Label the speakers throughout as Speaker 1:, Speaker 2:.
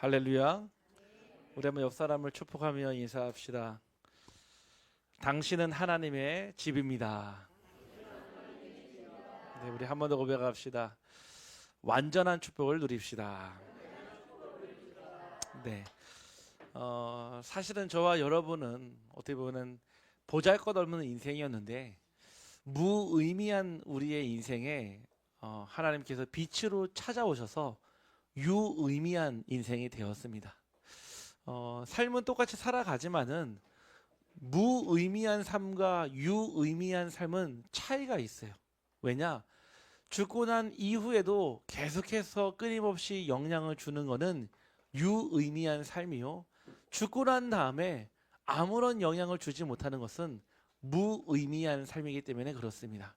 Speaker 1: 할렐루야. 우리 한번 옆 사람을 축복하며 인사합시다. 당신은 하나님의 집입니다. 네, 우리 한 번 더 고백합시다. 완전한 축복을 누립시다. 네, 사실은 저와 여러분은 어떻게 보면 보잘것없는 인생이었는데 무의미한 우리의 인생에 하나님께서 빛으로 찾아오셔서 유의미한 인생이 되었습니다. 삶은 똑같이 살아가지만은 무의미한 삶과 유의미한 삶은 차이가 있어요. 왜냐? 죽고 난 이후에도 계속해서 끊임없이 영향을 주는 것은 유의미한 삶이요. 죽고 난 다음에 아무런 영향을 주지 못하는 것은 무의미한 삶이기 때문에 그렇습니다.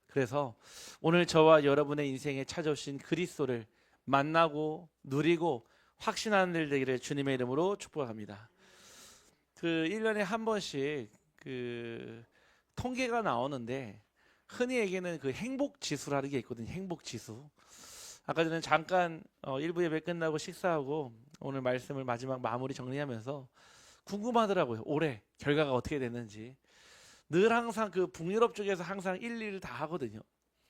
Speaker 1: 그래서 오늘 저와 여러분의 인생에 찾아오신 그리스도를 만나고 누리고 확신하는 일 되기를 주님의 이름으로 축복합니다. 1년에 한 번씩 통계가 나오는데 흔히 얘기하는 행복 지수라는 게 있거든요. 행복 지수. 아까 전에 잠깐 1부 예배 끝나고 식사하고 오늘 말씀을 마지막 마무리 정리하면서 궁금하더라고요. 올해 결과가 어떻게 됐는지. 늘 항상 북유럽 쪽에서 항상 1, 2를 다 하거든요.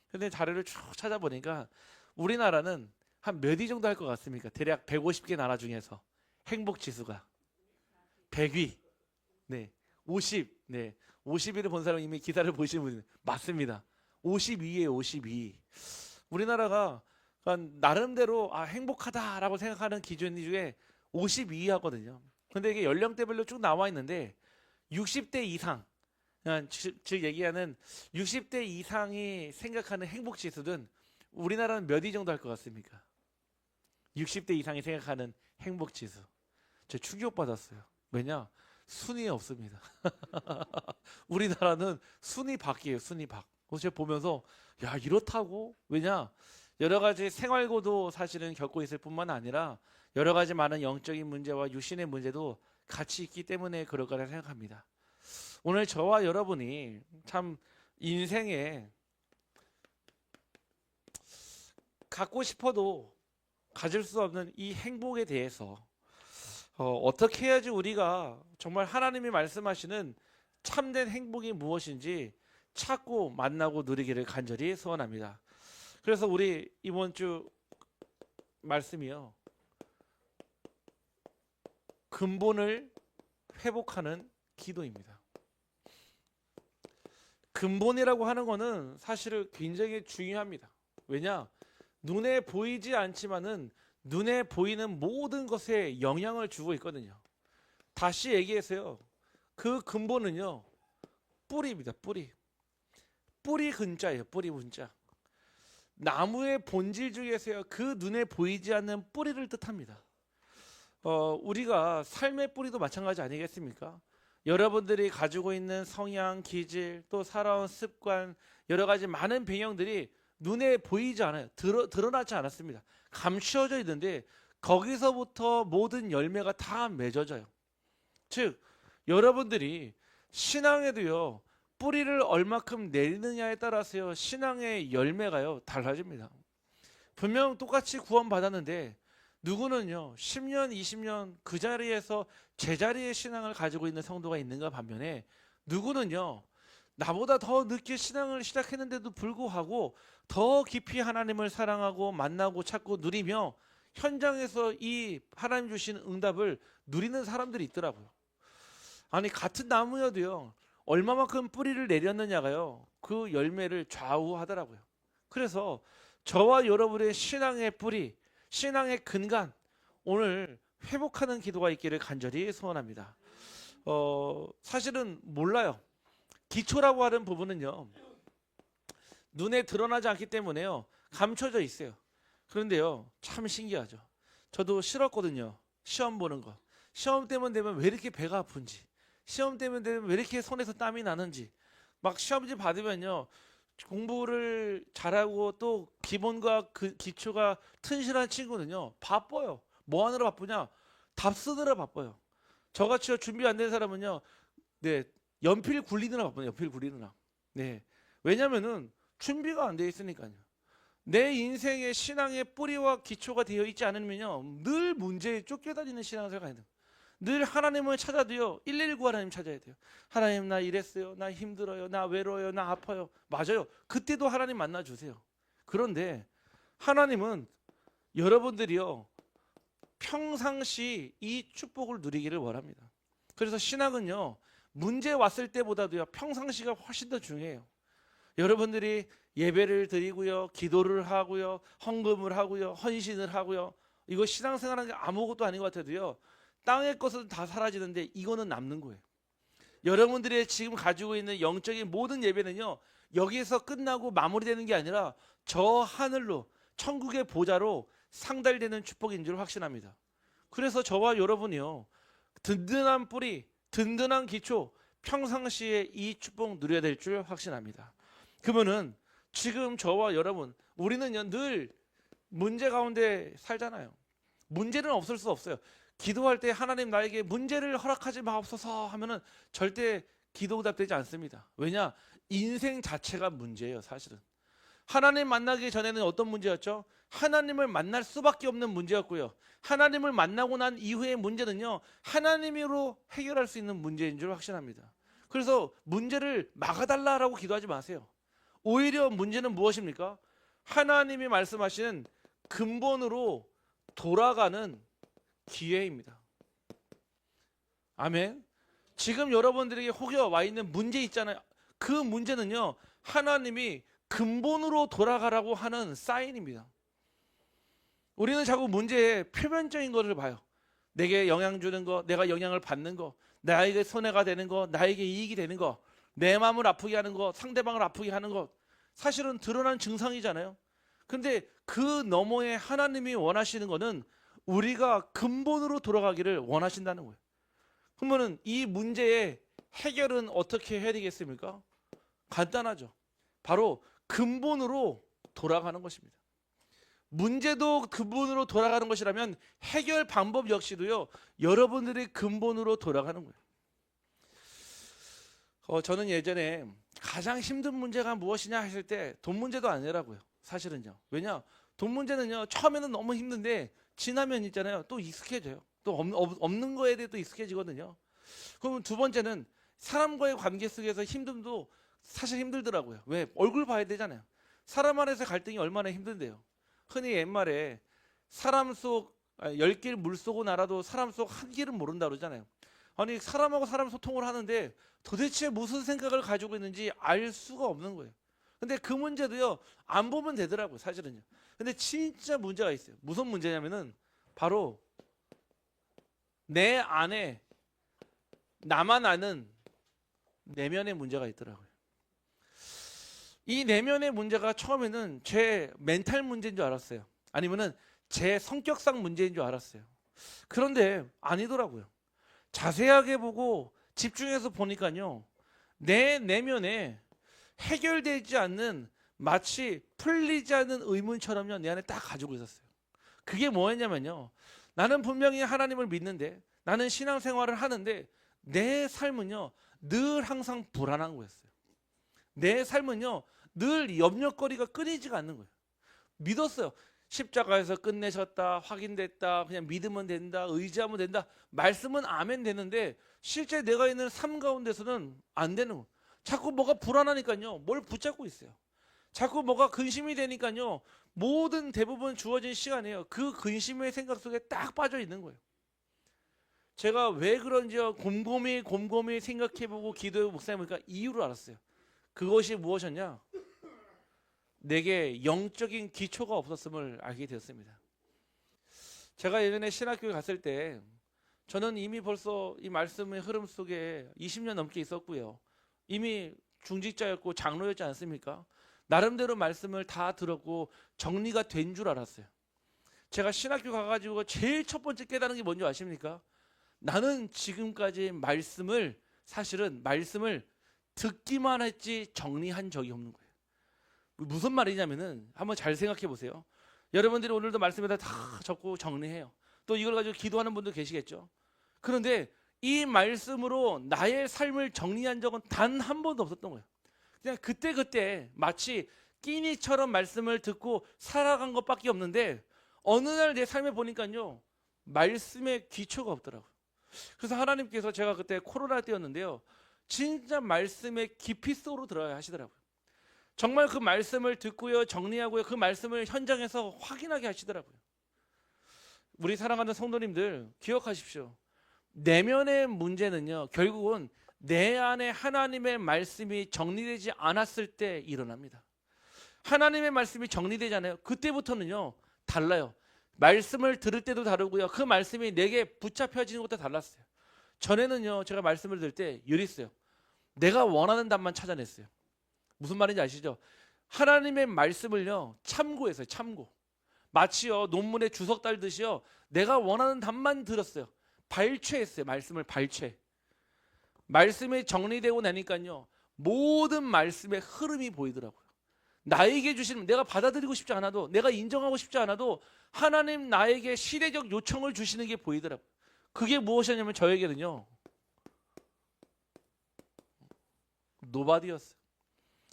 Speaker 1: 근데 자료를 쭉 찾아보니까 우리나라는 한 몇 위 정도 할 것 같습니까? 대략 150개 나라 중에서 행복 지수가 100위. 네. 50. 네. 50위를 본 사람 이미 기사를 보시는 분이 맞습니다. 52예요, 52. 우리나라가 나름대로 행복하다라고 생각하는 기준 중에 52위 하거든요. 근데 이게 연령대별로 쭉 나와 있는데 60대 이상, 즉 얘기하는 60대 이상이 생각하는 행복 지수는 우리나라는 몇 위 정도 할 것 같습니까? 60대 이상이 생각하는 행복 지수. 저 충격받았어요. 왜냐? 순위 없습니다. 우리나라는 순위 밖이에요. 순위 밖. 그래서 제가 보면서 야, 이렇다고? 왜냐? 여러 가지 생활고도 사실은 겪고 있을 뿐만 아니라 여러 가지 많은 영적인 문제와 육신의 문제도 같이 있기 때문에 그럴 거라 생각합니다. 오늘 저와 여러분이 참 인생에 갖고 싶어도 가질 수 없는 이 행복에 대해서 어떻게 해야지 우리가 정말 하나님이 말씀하시는 참된 행복이 무엇인지 찾고 만나고 누리기를 간절히 소원합니다. 그래서 우리 이번 주 말씀이요. 근본을 회복하는 기도입니다. 근본이라고 하는 것은 사실은 굉장히 중요합니다. 왜냐? 눈에 보이지 않지만은 눈에 보이는 모든 것에 영향을 주고 있거든요. 다시 얘기해서요. 그 근본은요. 뿌리입니다. 뿌리. 뿌리 근자예요. 뿌리 문자. 나무의 본질 중에서요. 그 눈에 보이지 않는 뿌리를 뜻합니다. 우리가 삶의 뿌리도 마찬가지 아니겠습니까? 여러분들이 가지고 있는 성향, 기질, 또 살아온 습관, 여러 가지 많은 배경들이 눈에 보이지 않아요. 드러나지 않았습니다. 감추어져 있는데 거기서부터 모든 열매가 다 맺어져요. 즉 여러분들이 신앙에도요. 뿌리를 얼마큼 내리느냐에 따라서요. 신앙의 열매가요. 달라집니다. 분명 똑같이 구원받았는데 누구는요. 10년, 20년 그 자리에서 제자리의 신앙을 가지고 있는 성도가 있는가 반면에 누구는요. 나보다 더 늦게 신앙을 시작했는데도 불구하고 더 깊이 하나님을 사랑하고 만나고 찾고 누리며 현장에서 이 하나님 주신 응답을 누리는 사람들이 있더라고요. 아니 같은 나무여도요. 얼마만큼 뿌리를 내렸느냐가요. 그 열매를 좌우하더라고요. 그래서 저와 여러분의 신앙의 뿌리, 신앙의 근간 오늘 회복하는 기도가 있기를 간절히 소원합니다. 사실은 몰라요. 기초라고 하는 부분은요. 눈에 드러나지 않기 때문에요. 감춰져 있어요. 그런데요. 참 신기하죠. 저도 싫었거든요. 시험 보는 거. 시험 때문 되면 왜 이렇게 배가 아픈지. 시험 때문 되면 왜 이렇게 손에서 땀이 나는지. 막 시험지 받으면요. 공부를 잘하고 또 기본과 그 기초가 튼실한 친구는요. 바빠요. 뭐 하느라 바쁘냐? 답 쓰느라 바빠요. 저같이 준비 안 된 사람은요. 네. 연필 굴리느라 바빠요. 연필 굴리느라. 네. 왜냐면은 준비가 안 돼 있으니까요. 내 인생의 신앙의 뿌리와 기초가 되어 있지 않으면요, 늘 문제에 쫓겨다니는 신앙생활이 돼요. 늘 하나님을 찾아도요, 119 하나님 찾아야 돼요. 하나님, 나 이랬어요, 나 힘들어요, 나 외로워요, 나 아파요. 맞아요. 그때도 하나님 만나주세요. 그런데 하나님은 여러분들이요, 평상시 이 축복을 누리기를 원합니다. 그래서 신앙은요, 문제 왔을 때보다도요, 평상시가 훨씬 더 중요해요. 여러분들이 예배를 드리고요, 기도를 하고요, 헌금을 하고요, 헌신을 하고요, 이거 신앙생활하는 게 아무것도 아닌 것 같아도요, 땅의 것은 다 사라지는데 이거는 남는 거예요. 여러분들이 지금 가지고 있는 영적인 모든 예배는요, 여기에서 끝나고 마무리되는 게 아니라 저 하늘로, 천국의 보좌로 상달되는 축복인 줄 확신합니다. 그래서 저와 여러분이요, 든든한 뿌리, 든든한 기초, 평상시에 이 축복 누려야 될 줄 확신합니다. 그러면은 지금 저와 여러분, 우리는요, 늘 문제 가운데 살잖아요. 문제는 없을 수 없어요. 기도할 때 하나님 나에게 문제를 허락하지 마옵소서 하면은 절대 기도 응답되지 않습니다. 왜냐? 인생 자체가 문제예요, 사실은. 하나님 만나기 전에는 어떤 문제였죠? 하나님을 만날 수밖에 없는 문제였고요. 하나님을 만나고 난 이후의 문제는요, 하나님으로 해결할 수 있는 문제인 줄 확신합니다. 그래서 문제를 막아달라고 기도하지 마세요. 오히려 문제는 무엇입니까? 하나님이 말씀하시는 근본으로 돌아가는 기회입니다. 아멘. 지금 여러분들에게 혹여 와 있는 문제 있잖아요. 그 문제는요, 하나님이 근본으로 돌아가라고 하는 사인입니다. 우리는 자꾸 문제에 표면적인 것을 봐요. 내게 영향 주는 거, 내가 영향을 받는 거, 나에게 손해가 되는 거, 나에게 이익이 되는 거, 내 마음을 아프게 하는 거, 상대방을 아프게 하는 것, 사실은 드러난 증상이잖아요. 근데 그 너머에 하나님이 원하시는 거는 우리가 근본으로 돌아가기를 원하신다는 거예요. 그러면 이 문제의 해결은 어떻게 해야 되겠습니까? 간단하죠. 바로 근본으로 돌아가는 것입니다. 문제도 근본으로 돌아가는 것이라면 해결 방법 역시도요, 여러분들의 근본으로 돌아가는 거예요. 저는 예전에 가장 힘든 문제가 무엇이냐 했을 때 돈 문제도 아니라고요. 사실은요. 왜냐? 돈 문제는요, 처음에는 너무 힘든데 지나면 있잖아요, 또 익숙해져요. 또 없는 거에 대해 또 익숙해지거든요. 그러면 두 번째는 사람과의 관계 속에서 힘듦도 사실 힘들더라고요. 왜? 얼굴 봐야 되잖아요. 사람 안에서 갈등이 얼마나 힘든데요. 흔히 옛말에 사람 속 10길 물 쏘고 날아도 사람 속 한 길은 모른다 그러잖아요. 아니, 사람하고 사람 소통을 하는데 도대체 무슨 생각을 가지고 있는지 알 수가 없는 거예요. 근데 그 문제도요, 안 보면 되더라고요, 사실은요. 근데 진짜 문제가 있어요. 무슨 문제냐면은 바로 내 안에 나만 아는 내면의 문제가 있더라고요. 이 내면의 문제가 처음에는 제 멘탈 문제인 줄 알았어요. 아니면은 제 성격상 문제인 줄 알았어요. 그런데 아니더라고요. 자세하게 보고 집중해서 보니까요, 내 내면에 해결되지 않는, 마치 풀리지 않는 의문처럼요, 내 안에 딱 가지고 있었어요. 그게 뭐였냐면요, 나는 분명히 하나님을 믿는데, 나는 신앙생활을 하는데 내 삶은요, 늘 항상 불안한 거였어요. 내 삶은요, 늘 염려거리가 끊이지가 않는 거예요. 믿었어요. 십자가에서 끝내셨다, 확인됐다, 그냥 믿으면 된다, 의지하면 된다, 말씀은 아멘 되는데 실제 내가 있는 삶 가운데서는 안 되는 거예요. 자꾸 뭐가 불안하니까요, 뭘 붙잡고 있어요. 자꾸 뭐가 근심이 되니까요, 모든 대부분 주어진 시간에요, 그 근심의 생각 속에 딱 빠져 있는 거예요. 제가 왜 그런지요, 곰곰이 생각해보고 기도해보고 묵상해보니까 이유를 알았어요. 그것이 무엇이었냐? 내게 영적인 기초가 없었음을 알게 되었습니다. 제가 예전에 신학교에 갔을 때 저는 이미 벌써 이 말씀의 흐름 속에 20년 넘게 있었고요, 이미 중직자였고 장로였지 않습니까? 나름대로 말씀을 다 들었고 정리가 된 줄 알았어요. 제가 신학교 가가지고 제일 첫 번째 깨달은 게 뭔지 아십니까? 나는 지금까지 사실은 말씀을 듣기만 했지 정리한 적이 없는 거예요. 무슨 말이냐면은 한번 잘 생각해 보세요. 여러분들이 오늘도 말씀에다 다 적고 정리해요. 또 이걸 가지고 기도하는 분도 계시겠죠. 그런데 이 말씀으로 나의 삶을 정리한 적은 단 한 번도 없었던 거예요. 그냥 그때 마치 끼니처럼 말씀을 듣고 살아간 것밖에 없는데 어느 날 내 삶에 보니까요, 말씀에 기초가 없더라고요. 그래서 하나님께서, 제가 그때 코로나 때였는데요, 진짜 말씀에 깊이 속으로 들어야 하시더라고요. 정말 그 말씀을 듣고요, 정리하고요, 그 말씀을 현장에서 확인하게 하시더라고요. 우리 사랑하는 성도님들 기억하십시오. 내면의 문제는요, 결국은 내 안에 하나님의 말씀이 정리되지 않았을 때 일어납니다. 하나님의 말씀이 정리되잖아요. 그때부터는요 달라요. 말씀을 들을 때도 다르고요, 그 말씀이 내게 붙잡혀지는 것도 달랐어요. 전에는요, 제가 말씀을 들을 때 이랬어요. 내가 원하는 답만 찾아냈어요. 무슨 말인지 아시죠? 하나님의 말씀을요 참고했어요. 참고. 마치요 논문에 주석 달듯이요, 내가 원하는 답만 들었어요. 발췌했어요. 말씀을 발췌. 말씀이 정리되고 나니까요, 모든 말씀의 흐름이 보이더라고요. 나에게 주시는, 내가 받아들이고 싶지 않아도, 내가 인정하고 싶지 않아도 하나님 나에게 시대적 요청을 주시는 게 보이더라고요. 그게 무엇이냐면 저에게는요, 노바디였어요.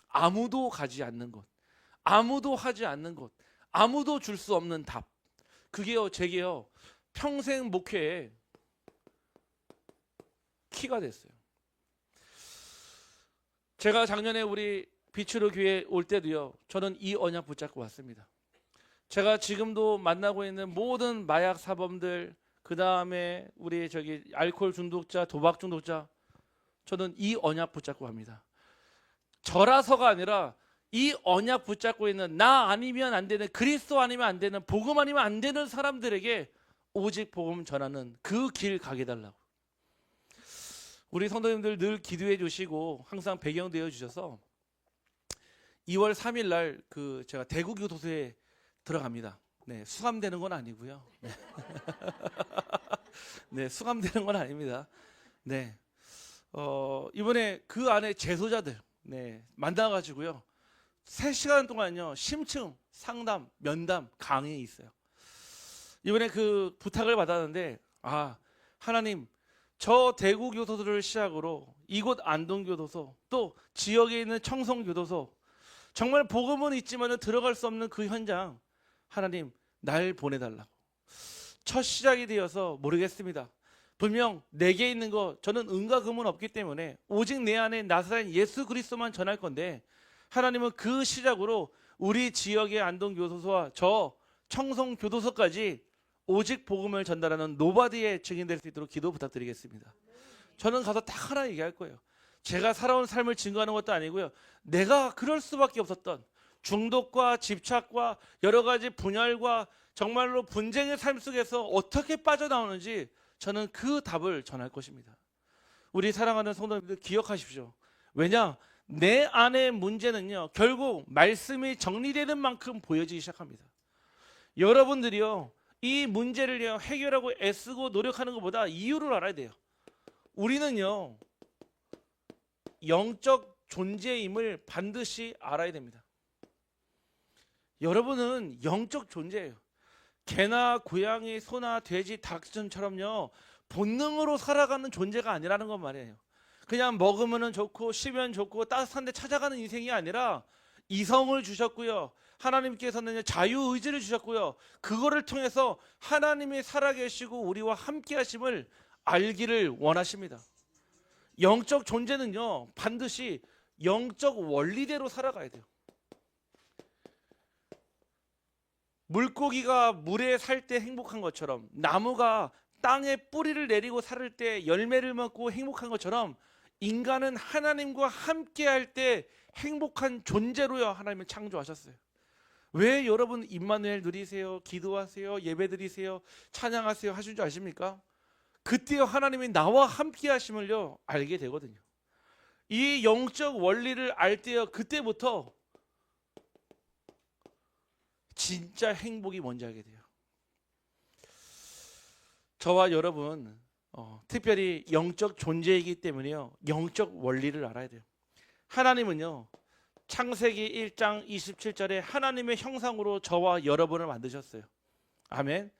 Speaker 1: 아무도 가지 않는 곳, 아무도 하지 않는 곳, 아무도 줄 수 없는 답. 그게요 제게요 평생 목회에 키가 됐어요. 제가 작년에 우리 비추로 교회 올 때도요, 저는 이 언약 붙잡고 왔습니다. 제가 지금도 만나고 있는 모든 마약 사범들, 그 다음에 우리 저기 알코올 중독자, 도박 중독자, 저는 이 언약 붙잡고 갑니다. 저라서가 아니라 이 언약 붙잡고 있는, 나 아니면 안 되는, 그리스도 아니면 안 되는, 복음 아니면 안 되는 사람들에게 오직 복음 전하는 그 길 가게 달라고. 우리 성도님들 늘 기도해 주시고 항상 배경 되어 주셔서 2월 3일 날 제가 대구 교도소에 들어갑니다. 네, 수감되는 건 아니고요. 네. 네, 수감되는 건 아닙니다. 네, 이번에 그 안에 재소자들 만나가지고요, 3시간 동안요 심층 상담, 면담, 강의 있어요. 이번에 그 부탁을 받았는데, 하나님, 저 대구 교도소를 시작으로 이곳 안동교도소, 또 지역에 있는 청송교도소, 정말 복음은 있지만 들어갈 수 없는 그 현장, 하나님 날 보내달라고. 첫 시작이 되어서 모르겠습니다. 분명 내게 있는 거, 저는 은과 금은 없기 때문에 오직 내 안에 나사렛 예수 그리스도만 전할 건데, 하나님은 그 시작으로 우리 지역의 안동교도소와 저 청송교도소까지 오직 복음을 전달하는 노바디의 증인될 수 있도록 기도 부탁드리겠습니다. 저는 가서 딱 하나 얘기할 거예요. 제가 살아온 삶을 증거하는 것도 아니고요, 내가 그럴 수밖에 없었던 중독과 집착과 여러 가지 분열과 정말로 분쟁의 삶 속에서 어떻게 빠져나오는지 저는 그 답을 전할 것입니다. 우리 사랑하는 성도님들 기억하십시오. 왜냐? 내 안의 문제는요, 결국 말씀이 정리되는 만큼 보여지기 시작합니다. 여러분들이요, 이 문제를 해결하고 애쓰고 노력하는 것보다 이유를 알아야 돼요. 우리는요, 영적 존재임을 반드시 알아야 됩니다. 여러분은 영적 존재예요. 개나 고양이, 소나 돼지, 닭처럼요 본능으로 살아가는 존재가 아니라는 건 말이에요. 그냥 먹으면 좋고 쉬면 좋고 따뜻한 데 찾아가는 인생이 아니라, 이성을 주셨고요, 하나님께서는 자유의지를 주셨고요, 그거를 통해서 하나님이 살아계시고 우리와 함께 하심을 알기를 원하십니다. 영적 존재는요 반드시 영적 원리대로 살아가야 돼요. 물고기가 물에 살 때 행복한 것처럼, 나무가 땅에 뿌리를 내리고 살 때 열매를 먹고 행복한 것처럼, 인간은 하나님과 함께 할 때 행복한 존재로요 하나님은 창조하셨어요. 왜 여러분 임마누엘 누리세요, 기도하세요, 예배드리세요, 찬양하세요 하신 줄 아십니까? 그때요 하나님이 나와 함께 하심을요 알게 되거든요. 이 영적 원리를 알 때요, 그때부터 진짜 행복이 뭔지 알게 돼요. 저와 여러분 특별히 영적 존재이기 때문에요, 영적 원리를 알아야 돼요. 하나님은요 창세기 1장 27절에 하나님의 형상으로 저와 여러분을 만드셨어요. 아멘.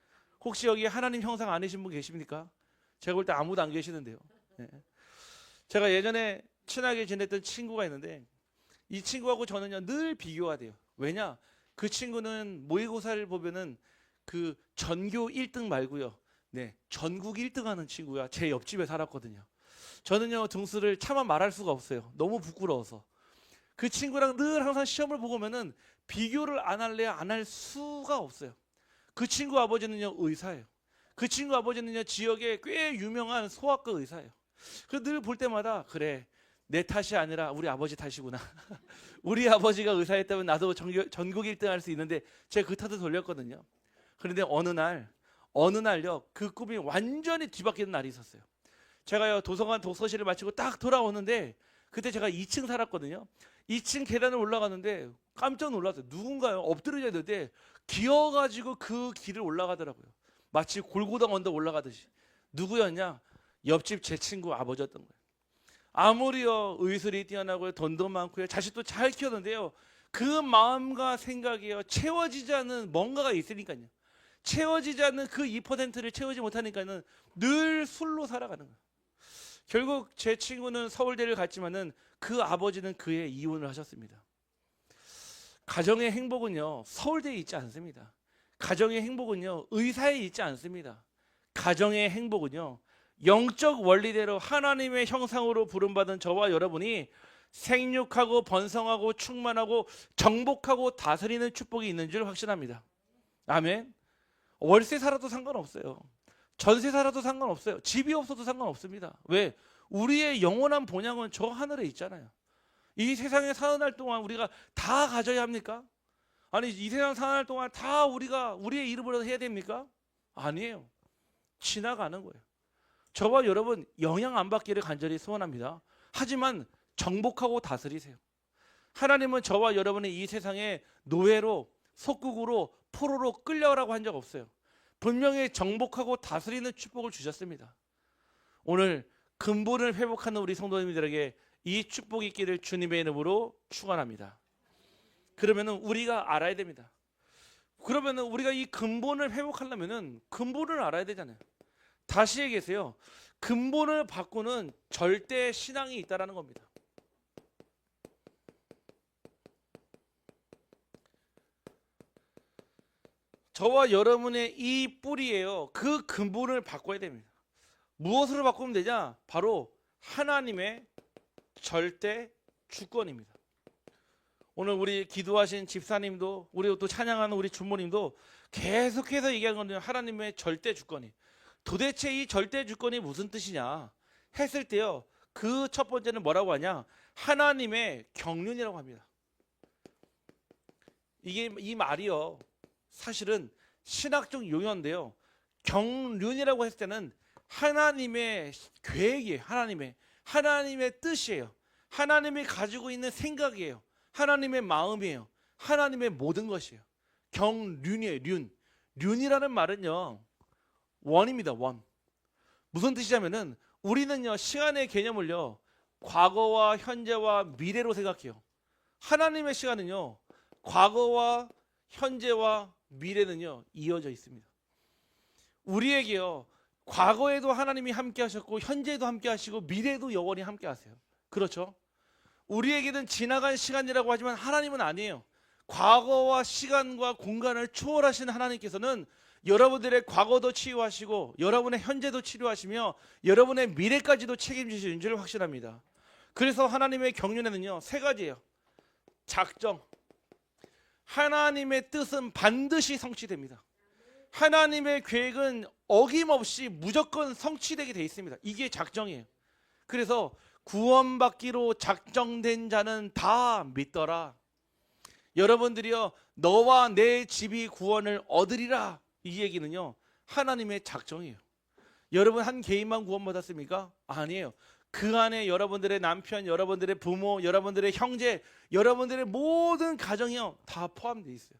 Speaker 1: 혹시 여기 하나님 형상 아니신 분 계십니까? 제가 볼 때 아무도 안 계시는데요. 제가 예전에 친하게 지냈던 친구가 있는데, 이 친구하고 저는요 늘 비교가 돼요. 왜냐? 그 친구는 모의고사를 보면은 그 전교 1등 말고요. 네, 전국 1등 하는 친구야. 제 옆집에 살았거든요. 저는요, 등수를 차마 말할 수가 없어요. 너무 부끄러워서. 그 친구랑 늘 항상 시험을 보고 오면은 비교를 안 할래야 안 할 수가 없어요. 그 친구 아버지는요, 의사예요. 그 친구 아버지는요, 지역에 꽤 유명한 소아과 의사예요. 그래서 늘 볼 때마다 그래, 내 탓이 아니라 우리 아버지 탓이구나. 우리 아버지가 의사였다면 나도 전국 1등 할 수 있는데 제가 그 탓을 돌렸거든요. 그런데 어느 날요, 그 꿈이 완전히 뒤바뀌는 날이 있었어요. 제가요, 도서관 독서실을 마치고 딱 돌아오는데 그때 제가 2층 살았거든요. 2층 계단을 올라가는데 깜짝 놀랐어요. 누군가요? 엎드려야 되는데 기어가지고 그 길을 올라가더라고요. 마치 골고당 언덕 올라가듯이. 누구였냐? 옆집 제 친구 아버지였던 거예요. 아무리요 의술이 뛰어나고요, 돈도 많고요, 자식도 잘 키웠는데요, 그 마음과 생각이요 채워지지 않는 뭔가가 있으니까요. 채워지지 않는 그 2%를 채우지 못하니까는 늘 술로 살아가는 거예요. 결국 제 친구는 서울대를 갔지만은 그 아버지는 그의 이혼을 하셨습니다. 가정의 행복은요 서울대에 있지 않습니다. 가정의 행복은요 의사에 있지 않습니다. 가정의 행복은요 영적 원리대로 하나님의 형상으로 부름받은 저와 여러분이 생육하고 번성하고 충만하고 정복하고 다스리는 축복이 있는 줄 확신합니다. 아멘. 월세 살아도 상관없어요. 전세 살아도 상관없어요. 집이 없어도 상관없습니다. 왜? 우리의 영원한 본향은 저 하늘에 있잖아요. 이 세상에 사는 날 동안 우리가 다 가져야 합니까? 아니, 이 세상 사는 날 동안 다 우리가 우리의 이름으로 해야 됩니까? 아니에요. 지나가는 거예요. 저와 여러분 영향 안 받기를 간절히 소원합니다. 하지만 정복하고 다스리세요. 하나님은 저와 여러분의 이 세상에 노예로, 속국으로, 포로로 끌려오라고 한 적 없어요. 분명히 정복하고 다스리는 축복을 주셨습니다. 오늘 근본을 회복하는 우리 성도님들에게 이 축복이 있기를 주님의 이름으로 축원합니다. 그러면은 우리가 알아야 됩니다. 그러면은 우리가 이 근본을 회복하려면은 근본을 알아야 되잖아요. 다시 얘기해서요, 근본을 바꾸는 절대 신앙이 있다라는 겁니다. 저와 여러분의 이 뿌리예요. 그 근본을 바꿔야 됩니다. 무엇으로 바꾸면 되냐? 바로 하나님의 절대 주권입니다. 오늘 우리 기도하신 집사님도, 우리 또 찬양하는 우리 주모님도 계속해서 얘기하는 거는 하나님의 절대 주권이. 도대체 이 절대 주권이 무슨 뜻이냐 했을 때요, 그 첫 번째는 뭐라고 하냐? 하나님의 경륜이라고 합니다. 이 말이요 사실은 신학적 용어인데요, 경륜이라고 했을 때는 하나님의 계획이에요. 하나님의 뜻이에요. 하나님이 가지고 있는 생각이에요. 하나님의 마음이에요. 하나님의 모든 것이에요. 경륜이에요. 륜이라는 말은요 원입니다. 원. 무슨 뜻이냐면은 우리는요 시간의 개념을요 과거와 현재와 미래로 생각해요. 하나님의 시간은요 과거와 현재와 미래는요 이어져 있습니다. 우리에게요 과거에도 하나님이 함께 하셨고 현재에도 함께 하시고 미래에도 영원히 함께 하세요. 그렇죠? 우리에게는 지나간 시간이라고 하지만 하나님은 아니에요. 과거와 시간과 공간을 초월하신 하나님께서는 여러분들의 과거도 치유하시고 여러분의 현재도 치료하시며 여러분의 미래까지도 책임지시는 줄 확신합니다. 그래서 하나님의 경륜에는요 세 가지예요. 작정. 하나님의 뜻은 반드시 성취됩니다. 하나님의 계획은 어김없이 무조건 성취되게 돼 있습니다. 이게 작정이에요. 그래서 구원받기로 작정된 자는 다 믿더라. 여러분들이요 너와 내 집이 구원을 얻으리라, 이 얘기는요 하나님의 작정이에요. 여러분 한 개인만 구원받았습니까? 아니에요. 그 안에 여러분들의 남편, 여러분들의 부모, 여러분들의 형제, 여러분들의 모든 가정이요 다 포함되어 있어요.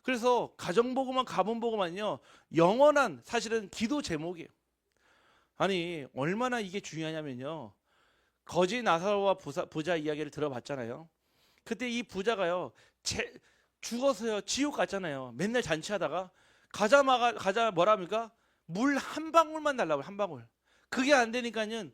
Speaker 1: 그래서 가정복음만, 가문복음만요 영원한 사실은 기도 제목이에요. 아니 얼마나 이게 중요하냐면요, 거지 나사로와 부자 이야기를 들어봤잖아요. 그때 이 부자가요 죽어서요 지옥 갔잖아요. 맨날 잔치하다가 가자 뭐라 합니까? 물 한 방울만 달라고, 한 방울. 그게 안 되니까는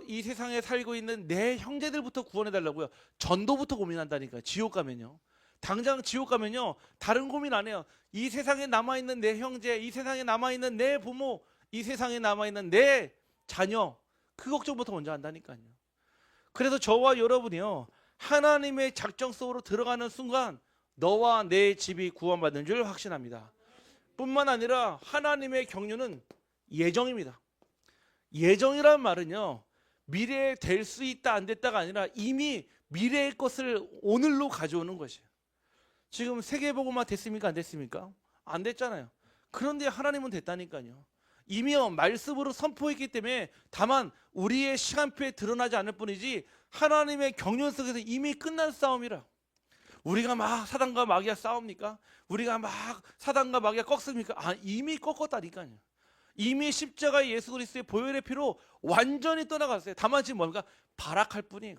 Speaker 1: 이 세상에 살고 있는 내 형제들부터 구원해 달라고요. 전도부터 고민한다니까요. 지옥 가면요 당장 지옥 가면요 다른 고민 안 해요. 이 세상에 남아있는 내 형제, 이 세상에 남아있는 내 부모, 이 세상에 남아있는 내 자녀, 그 걱정부터 먼저 한다니까요. 그래서 저와 여러분이요 하나님의 작정 속으로 들어가는 순간 너와 내 집이 구원받는 줄 확신합니다. 뿐만 아니라 하나님의 경륜은 예정입니다. 예정이란 말은요 미래에 될 수 있다 안 됐다가 아니라 이미 미래의 것을 오늘로 가져오는 것이에요. 지금 세계복음화 됐습니까 안 됐습니까? 안 됐잖아요. 그런데 하나님은 됐다니까요. 이미 말씀으로 선포했기 때문에 다만 우리의 시간표에 드러나지 않을 뿐이지 하나님의 경륜 속에서 이미 끝난 싸움이라. 우리가 막 사단과 마귀와 싸웁니까? 우리가 막 사단과 마귀와 꺾습니까? 이미 꺾었다니까요. 이미 십자가 예수 그리스도의 보혈의 피로 완전히 떠나갔어요. 다만 지금 뭔가 발악할 뿐이에요.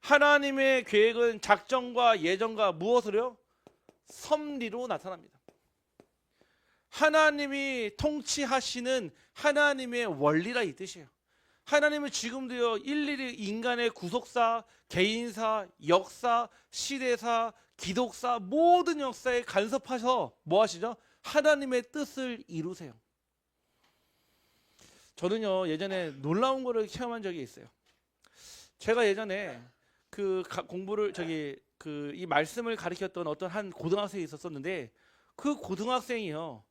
Speaker 1: 하나님의 계획은 작정과 예정과 무엇으로요? 섭리로 나타납니다. 하나님이 통치하시는 하나님의 원리라 이 뜻이에요. 하나님은 지금도요 일일이 인간의 구속사, 개인사, 역사, 시대사, 기독사 모든 역사에 간섭하셔 뭐 하시죠? 하나님의 뜻을 이루세요. 저는요 예전에 놀라운 거를 체험한 적이 있어요. 제가 예전에 공부를 이 말씀을 가르쳤던 어떤 한 고등학생이 있었었는데 그 고등학생이요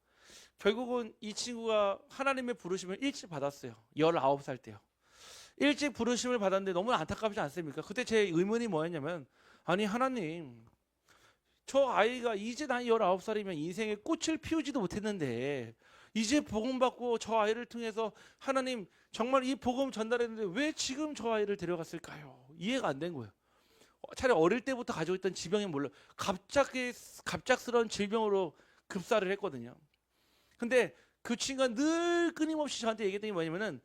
Speaker 1: 결국은 이 친구가 하나님의 부르심을 일찍 받았어요. 19살 때요. 일찍 부르심을 받았는데 너무 안타깝지 않습니까? 그때 제 의문이 뭐였냐면 아니 하나님 저 아이가 이제 나이 19살이면 인생에 꽃을 피우지도 못했는데 이제 복음 받고 저 아이를 통해서 하나님 정말 이 복음 전달했는데 왜 지금 저 아이를 데려갔을까요? 이해가 안 된 거예요. 차라리 어릴 때부터 가지고 있던 지병이 몰라 갑작스러운 질병으로 급사를 했거든요. 근데 그 친구가 늘 끊임없이 저한테 얘기했던 게 뭐냐면은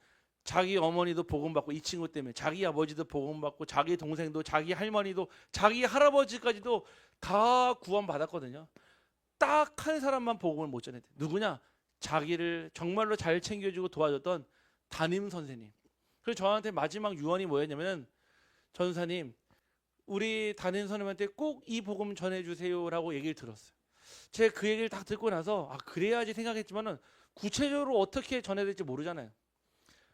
Speaker 1: 자기 어머니도 복음 받고 이 친구 때문에 자기 아버지도 복음 받고 자기 동생도 자기 할머니도 자기 할아버지까지도 다 구원 받았거든요. 딱 한 사람만 복음을 못 전했대. 누구냐? 자기를 정말로 잘 챙겨주고 도와줬던 담임 선생님. 그래서 저한테 마지막 유언이 뭐였냐면은 전사님 우리 담임 선생님한테 꼭 이 복음 전해주세요라고 얘기를 들었어요. 제가 그 얘기를 딱 듣고 나서 그래야지 생각했지만은 구체적으로 어떻게 전해야 될지 모르잖아요.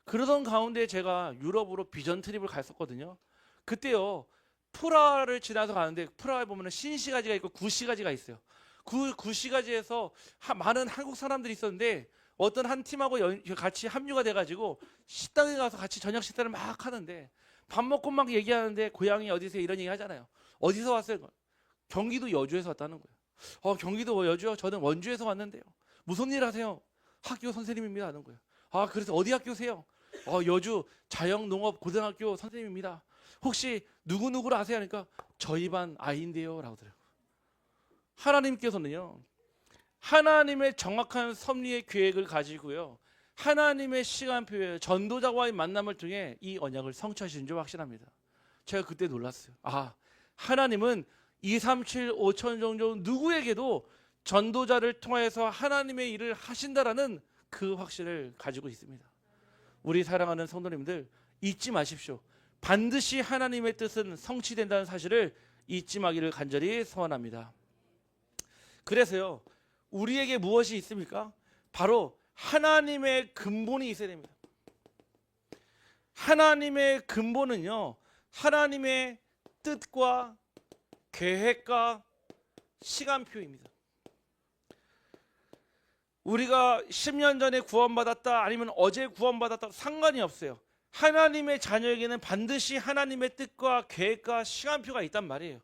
Speaker 1: 그러던 가운데 제가 유럽으로 비전 트립을 갔었거든요. 그때요 프라하를 지나서 가는데 프라하에 보면은 신시가지가 있고 구시가지가 있어요. 그 구시가지에서 많은 한국 사람들이 있었는데 어떤 한 팀하고 같이 합류가 돼가지고 식당에 가서 같이 저녁 식사를 막 하는데 밥 먹고 막 얘기하는데 고향이 어디세요? 이런 얘기 하잖아요. 어디서 왔어요? 경기도 여주에서 왔다는 거예요. 경기도 여주요? 저는 원주에서 왔는데요. 무슨 일 하세요? 학교 선생님입니다 하는 거예요. 그래서 어디 학교세요? 여주 자영농업고등학교 선생님입니다. 혹시 누구누구를 아세요? 하니까 저희 반 아이인데요 라고 들어요. 하나님께서는요 하나님의 정확한 섭리의 계획을 가지고요 하나님의 시간표에 전도자와의 만남을 통해 이 언약을 성취하시는 줄 확신합니다. 제가 그때 놀랐어요. 하나님은 237, 5천 정도 누구에게도 전도자를 통해서 하나님의 일을 하신다라는 그 확신을 가지고 있습니다. 우리 사랑하는 성도님들 잊지 마십시오. 반드시 하나님의 뜻은 성취된다는 사실을 잊지 마기를 간절히 소원합니다. 그래서요 우리에게 무엇이 있습니까? 바로 하나님의 근본이 있어야 됩니다. 하나님의 근본은요 하나님의 뜻과 계획과 시간표입니다. 우리가 10년 전에 구원받았다 아니면 어제 구원받았다 상관이 없어요. 하나님의 자녀에게는 반드시 하나님의 뜻과 계획과 시간표가 있단 말이에요.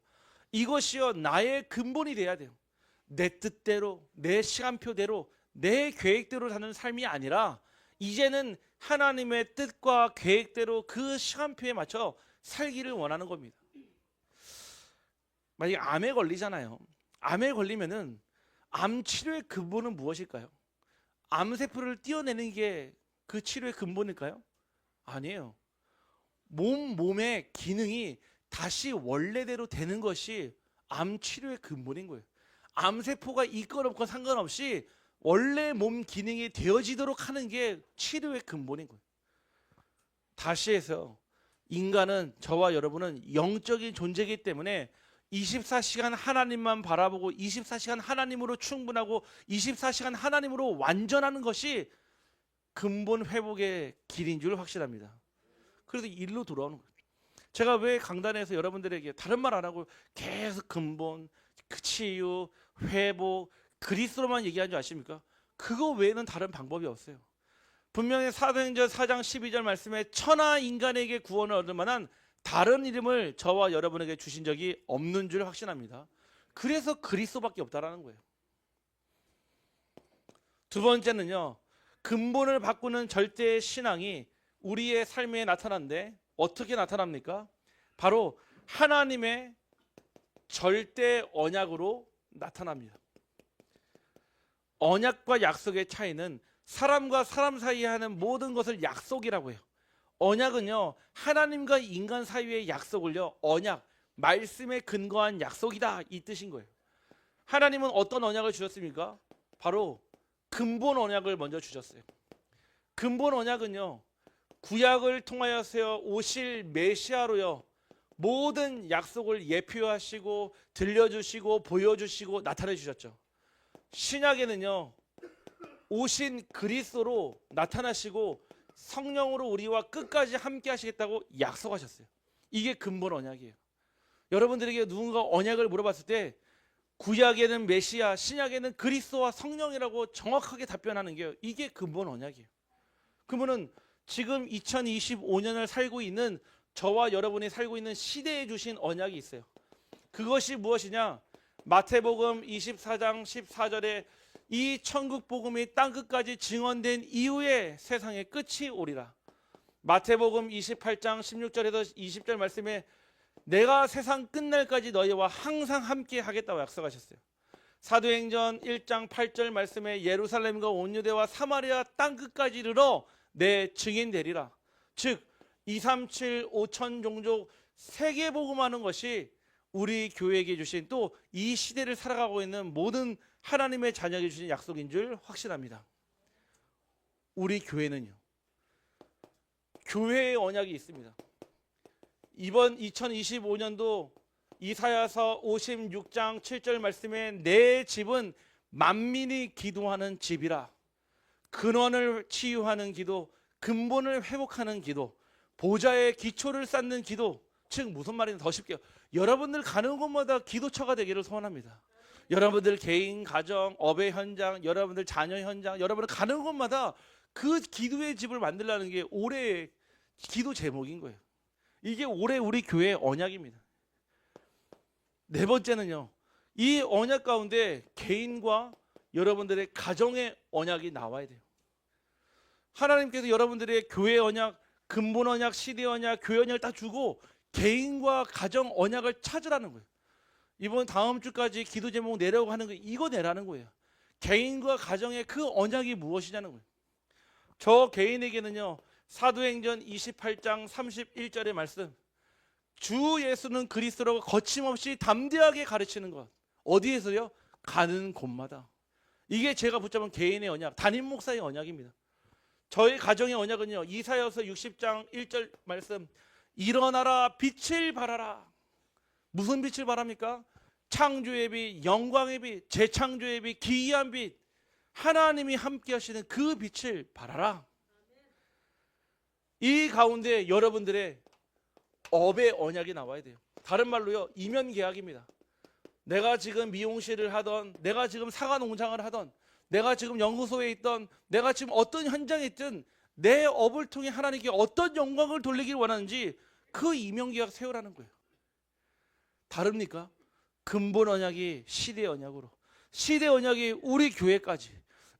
Speaker 1: 이것이요 나의 근본이 돼야 돼요. 내 뜻대로 내 시간표대로 내 계획대로 사는 삶이 아니라 이제는 하나님의 뜻과 계획대로 그 시간표에 맞춰 살기를 원하는 겁니다. 만약에 암에 걸리잖아요. 암에 걸리면은 암 치료의 근본은 무엇일까요? 암세포를 떼어내는 게 그 치료의 근본일까요? 아니에요. 몸의 기능이 다시 원래대로 되는 것이 암 치료의 근본인 거예요. 암세포가 있건 없건 상관없이 원래 몸 기능이 되어지도록 하는 게 치료의 근본인 거예요. 다시 해서 인간은 저와 여러분은 영적인 존재이기 때문에 24시간 하나님만 바라보고 24시간 하나님으로 충분하고 24시간 하나님으로 완전하는 것이 근본 회복의 길인 줄 확실합니다. 그래서 일로 돌아오는 거예요. 제가 왜 강단에서 여러분들에게 다른 말 안 하고 계속 근본, 치유, 회복, 그리스도로만 얘기하는 줄 아십니까? 그거 외에는 다른 방법이 없어요. 분명히 사도행전 4장 12절 말씀에 천하 인간에게 구원을 얻을 만한 다른 이름을 저와 여러분에게 주신 적이 없는 줄 확신합니다. 그래서 그리스도밖에 없다라는 거예요. 두 번째는요, 근본을 바꾸는 절대의 신앙이 우리의 삶에 나타나는데 어떻게 나타납니까? 바로 하나님의 절대 언약으로 나타납니다. 언약과 약속의 차이는 사람과 사람 사이에 하는 모든 것을 약속이라고 해요. 언약은요, 하나님과 인간 사이의 약속을요, 언약, 말씀에 근거한 약속이다, 이 뜻인 거예요. 하나님은 어떤 언약을 주셨습니까? 바로 근본 언약을 먼저 주셨어요. 근본 언약은요, 구약을 통하여서 오실 메시아로요, 모든 약속을 예표하시고 들려주시고 보여주시고 나타내 주셨죠. 신약에는요, 오신 그리스도로 나타나시고 성령으로 우리와 끝까지 함께 하시겠다고 약속하셨어요. 이게 근본 언약이에요. 여러분들에게 누군가 언약을 물어봤을 때 구약에는 메시아, 신약에는 그리스도와 성령이라고 정확하게 답변하는 게 이게 근본 언약이에요. 그러면은 지금 2025년을 살고 있는 저와 여러분이 살고 있는 시대에 주신 언약이 있어요. 그것이 무엇이냐? 마태복음 24장 14절에 이 천국 복음이 땅 끝까지 증언된 이후에 세상의 끝이 오리라. 마태복음 28장 16절에서 20절 말씀에 내가 세상 끝날까지 너희와 항상 함께 하겠다고 약속하셨어요. 사도행전 1장 8절 말씀에 예루살렘과 온 유대와 사마리아 땅 끝까지 이르러 내 증인 되리라. 즉 237 5천 종족 세계 복음하는 것이 우리 교회에게 주신 또 이 시대를 살아가고 있는 모든 하나님의 자녀에게 주신 약속인 줄 확신합니다. 우리 교회는요, 교회의 언약이 있습니다. 이번 2025년도 이사야서 56장 7절 말씀에 내 집은 만민이 기도하는 집이라. 근원을 치유하는 기도, 근본을 회복하는 기도, 보좌의 기초를 쌓는 기도. 즉 무슨 말인지 더 쉽게, 여러분들 가는 곳마다 기도처가 되기를 소원합니다. 여러분들 개인, 가정, 업의 현장, 여러분들 자녀 현장, 여러분들 가는 곳마다 그 기도의 집을 만들라는 게 올해의 기도 제목인 거예요. 이게 올해 우리 교회의 언약입니다. 네 번째는요, 이 언약 가운데 개인과 여러분들의 가정의 언약이 나와야 돼요. 하나님께서 여러분들의 교회 언약, 근본 언약, 시대 언약, 교회 언약을 딱 주고 개인과 가정 언약을 찾으라는 거예요. 이번 다음 주까지 기도 제목 내려고 하는 거 이거 내라는 거예요. 개인과 가정의 그 언약이 무엇이냐는 거예요. 저 개인에게는요, 사도행전 28장 31절의 말씀, 주 예수는 그리스도라고 거침없이 담대하게 가르치는 것. 어디에서요? 가는 곳마다. 이게 제가 붙잡은 개인의 언약, 담임 목사의 언약입니다. 저희 가정의 언약은요, 이사야서 60장 1절 말씀, 일어나라 빛을 발하라. 무슨 빛을 발합니까? 창조의 빛, 영광의 빛, 재창조의 빛, 기이한 빛, 하나님이 함께 하시는 그 빛을 발하라. 이 가운데 여러분들의 업의 언약이 나와야 돼요. 다른 말로요, 이면 계약입니다. 내가 지금 미용실을 하던, 내가 지금 사과 농장을 하던, 내가 지금 연구소에 있던, 내가 지금 어떤 현장에 있든 내 업을 통해 하나님께 어떤 영광을 돌리길 원하는지 그 이면 계약 세우라는 거예요. 다릅니까? 근본 언약이 시대 언약으로, 시대 언약이 우리 교회까지,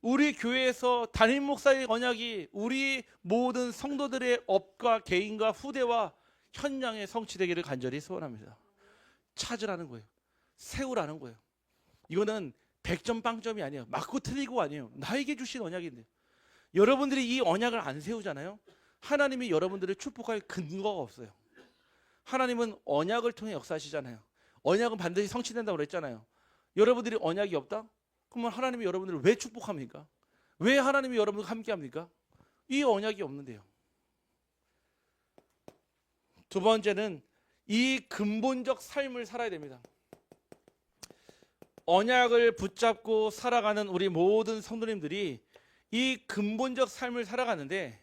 Speaker 1: 우리 교회에서 담임 목사의 언약이 우리 모든 성도들의 업과 개인과 후대와 현장에 성취되기를 간절히 소원합니다. 찾으라는 거예요. 세우라는 거예요. 이거는 100점 빵점이 아니에요. 맞고 틀리고 아니에요. 나에게 주신 언약인데 여러분들이 이 언약을 안 세우잖아요. 하나님이 여러분들을 축복할 근거가 없어요. 하나님은 언약을 통해 역사하시잖아요. 언약은 반드시 성취된다고 그랬잖아요. 여러분들이 언약이 없다? 그러면 하나님이 여러분들을 왜 축복합니까? 왜 하나님이 여러분들과 함께합니까? 이 언약이 없는데요. 두 번째는 이 근본적 삶을 살아야 됩니다. 언약을 붙잡고 살아가는 우리 모든 성도님들이 이 근본적 삶을 살아가는데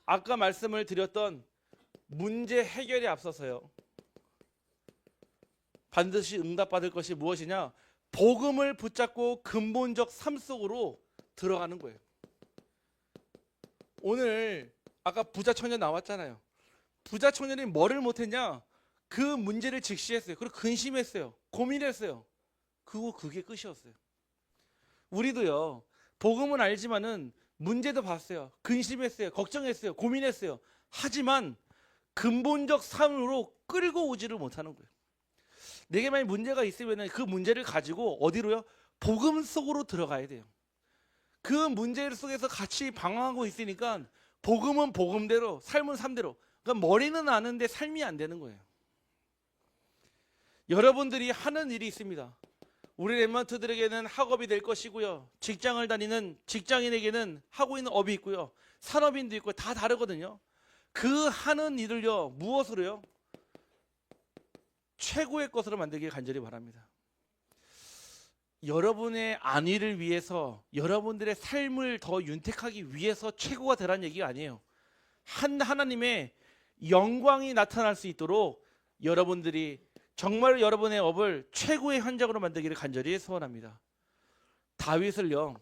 Speaker 1: 아까 말씀을 드렸던 문제 해결에 앞서서요. 반드시 응답받을 것이 무엇이냐? 복음을 붙잡고 근본적 삶 속으로 들어가는 거예요. 오늘 아까 부자 청년 나왔잖아요. 부자 청년이 뭐를 못했냐? 그 문제를 직시했어요. 그리고 근심했어요. 고민했어요. 그게 끝이었어요. 우리도요. 복음은 알지만은 문제도 봤어요. 근심했어요. 걱정했어요. 고민했어요. 하지만 근본적 삶으로 끌고 오지를 못하는 거예요. 내게 만약 문제가 있으면 그 문제를 가지고 어디로요? 복음 속으로 들어가야 돼요. 그 문제 속에서 같이 방황하고 있으니까 복음은 복음대로, 삶은 삶대로. 그러니까 머리는 아는데 삶이 안 되는 거예요. 여러분들이 하는 일이 있습니다. 우리 렘넌트들에게는 학업이 될 것이고요. 직장을 다니는 직장인에게는 하고 있는 업이 있고요. 산업인도 있고 다 다르거든요. 그 하는 일을요. 무엇으로요? 최고의 것으로 만들길 간절히 바랍니다. 여러분의 안위를 위해서, 여러분들의 삶을 더 윤택하기 위해서 최고가 되라는 얘기가 아니에요. 하나님의 영광이 나타날 수 있도록 여러분들이 정말 여러분의 업을 최고의 현장으로 만들기를 간절히 소원합니다. 다윗을요,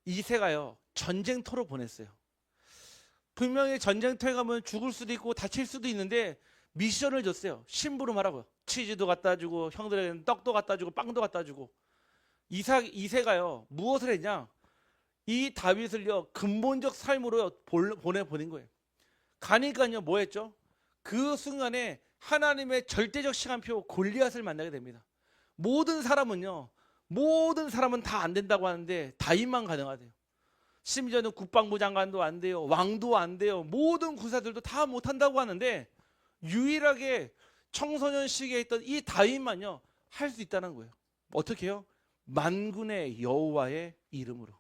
Speaker 1: 이새가요 전쟁터로 보냈어요. 분명히 전쟁터에 가면 죽을 수도 있고 다칠 수도 있는데 미션을 줬어요. 심부름하라고요. 치즈도 갖다 주고 형들에게는 떡도 갖다 주고 빵도 갖다 주고. 이새가요 무엇을 했냐? 이 다윗을요 근본적 삶으로 보낸 거예요. 가니까요 뭐 했죠? 그 순간에 하나님의 절대적 시간표 골리앗을 만나게 됩니다. 모든 사람은 다 안 된다고 하는데 다윗만 가능하대요. 심지어는 국방부 장관도 안 돼요. 왕도 안 돼요. 모든 군사들도 다 못한다고 하는데 유일하게 청소년 시기에 있던 이 다윗만요 할 수 있다는 거예요. 어떻게 해요? 만군의 여호와의 이름으로.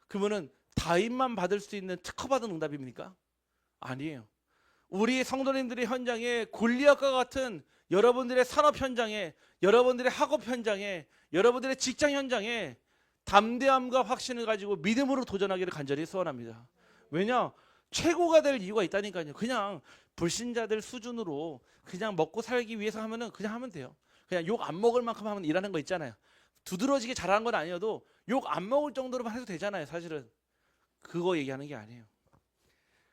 Speaker 1: 그러면은 다윗만 받을 수 있는 특허받은 응답입니까? 아니에요. 우리 성도님들의 현장에 골리앗과 같은 여러분들의 산업 현장에, 여러분들의 학업 현장에, 여러분들의 직장 현장에 담대함과 확신을 가지고 믿음으로 도전하기를 간절히 소원합니다. 왜냐? 최고가 될 이유가 있다니까요. 그냥 불신자들 수준으로 그냥 먹고 살기 위해서 하면은 그냥 하면 돼요. 그냥 욕 안 먹을 만큼 하면 일하는 거 있잖아요. 두드러지게 잘하는 건 아니어도 욕 안 먹을 정도로만 해도 되잖아요. 사실은 그거 얘기하는 게 아니에요.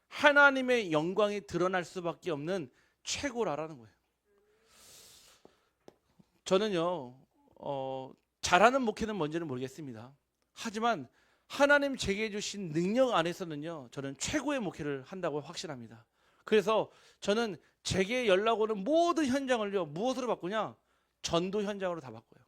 Speaker 1: 하나님의 영광이 드러날 수밖에 없는 최고라라는 거예요. 저는요 잘하는 목회는 뭔지는 모르겠습니다. 하지만 하나님 제게 주신 능력 안에서는요 저는 최고의 목회를 한다고 확신합니다. 그래서 저는 제게 연락 오는 모든 현장을요 무엇으로 바꾸냐? 전도 현장으로 다 바꿔요.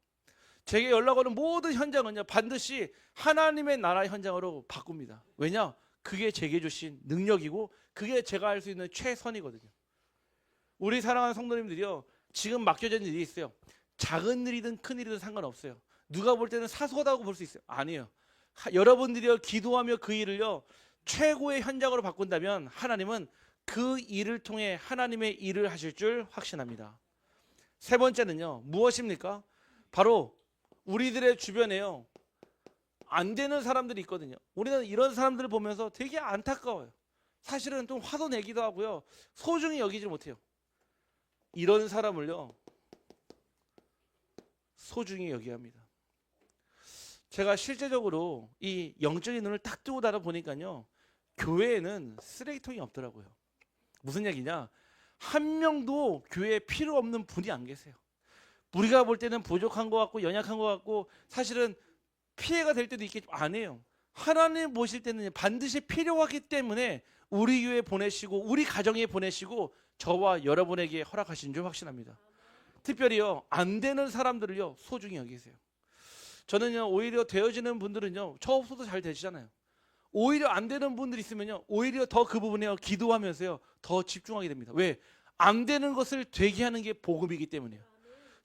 Speaker 1: 제게 연락 오는 모든 현장은요 반드시 하나님의 나라 현장으로 바꿉니다. 왜냐? 그게 제게 주신 능력이고 그게 제가 할 수 있는 최선이거든요. 우리 사랑하는 성도님들이요 지금 맡겨진 일이 있어요. 작은 일이든 큰 일이든 상관없어요. 누가 볼 때는 사소하다고 볼 수 있어요. 아니에요. 여러분들이요 기도하며 그 일을요 최고의 현장으로 바꾼다면 하나님은 그 일을 통해 하나님의 일을 하실 줄 확신합니다. 세 번째는요 무엇입니까? 바로 우리들의 주변에요 안 되는 사람들이 있거든요. 우리는 이런 사람들을 보면서 되게 안타까워요. 사실은 좀 화도 내기도 하고요 소중히 여기지 못해요. 이런 사람을요 소중히 여겨야 합니다. 제가 실제적으로 이 영적인 눈을 딱 뜨고 달아 보니까요 교회에는 쓰레기통이 없더라고요. 무슨 얘기냐? 한 명도 교회에 필요 없는 분이 안 계세요. 우리가 볼 때는 부족한 것 같고 연약한 것 같고 사실은 피해가 될 때도 있겠지만 아니에요. 하나님 보실 때는 반드시 필요하기 때문에 우리 교회에 보내시고 우리 가정에 보내시고 저와 여러분에게 허락하신 줄 확신합니다. 특별히요 안 되는 사람들을요 소중히 여기세요. 저는요 오히려 되어지는 분들은요 저 없어도 잘 되시잖아요. 오히려 안 되는 분들이 있으면요 오히려 더 그 부분에 기도하면서요 더 집중하게 됩니다. 왜? 안 되는 것을 되게 하는 게 복음이기 때문이에요.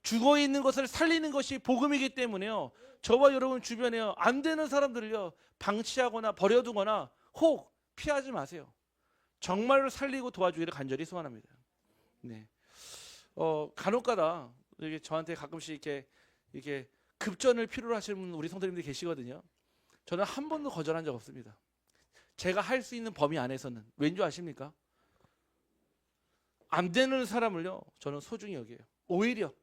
Speaker 1: 죽어 있는 것을 살리는 것이 복음이기 때문에요 저와 여러분 주변에요 안 되는 사람들을요 방치하거나 버려두거나 혹 피하지 마세요. 정말로 살리고 도와주기를 간절히 소원합니다. 네. 간혹가다 이게 저한테 가끔씩 이렇게 급전을 필요로 하시는 우리 성도님들 계시거든요. 저는 한 번도 거절한 적 없습니다. 제가 할 수 있는 범위 안에서는. 왠지 아십니까? 안 되는 사람을요, 저는 소중히 여겨요. 오히려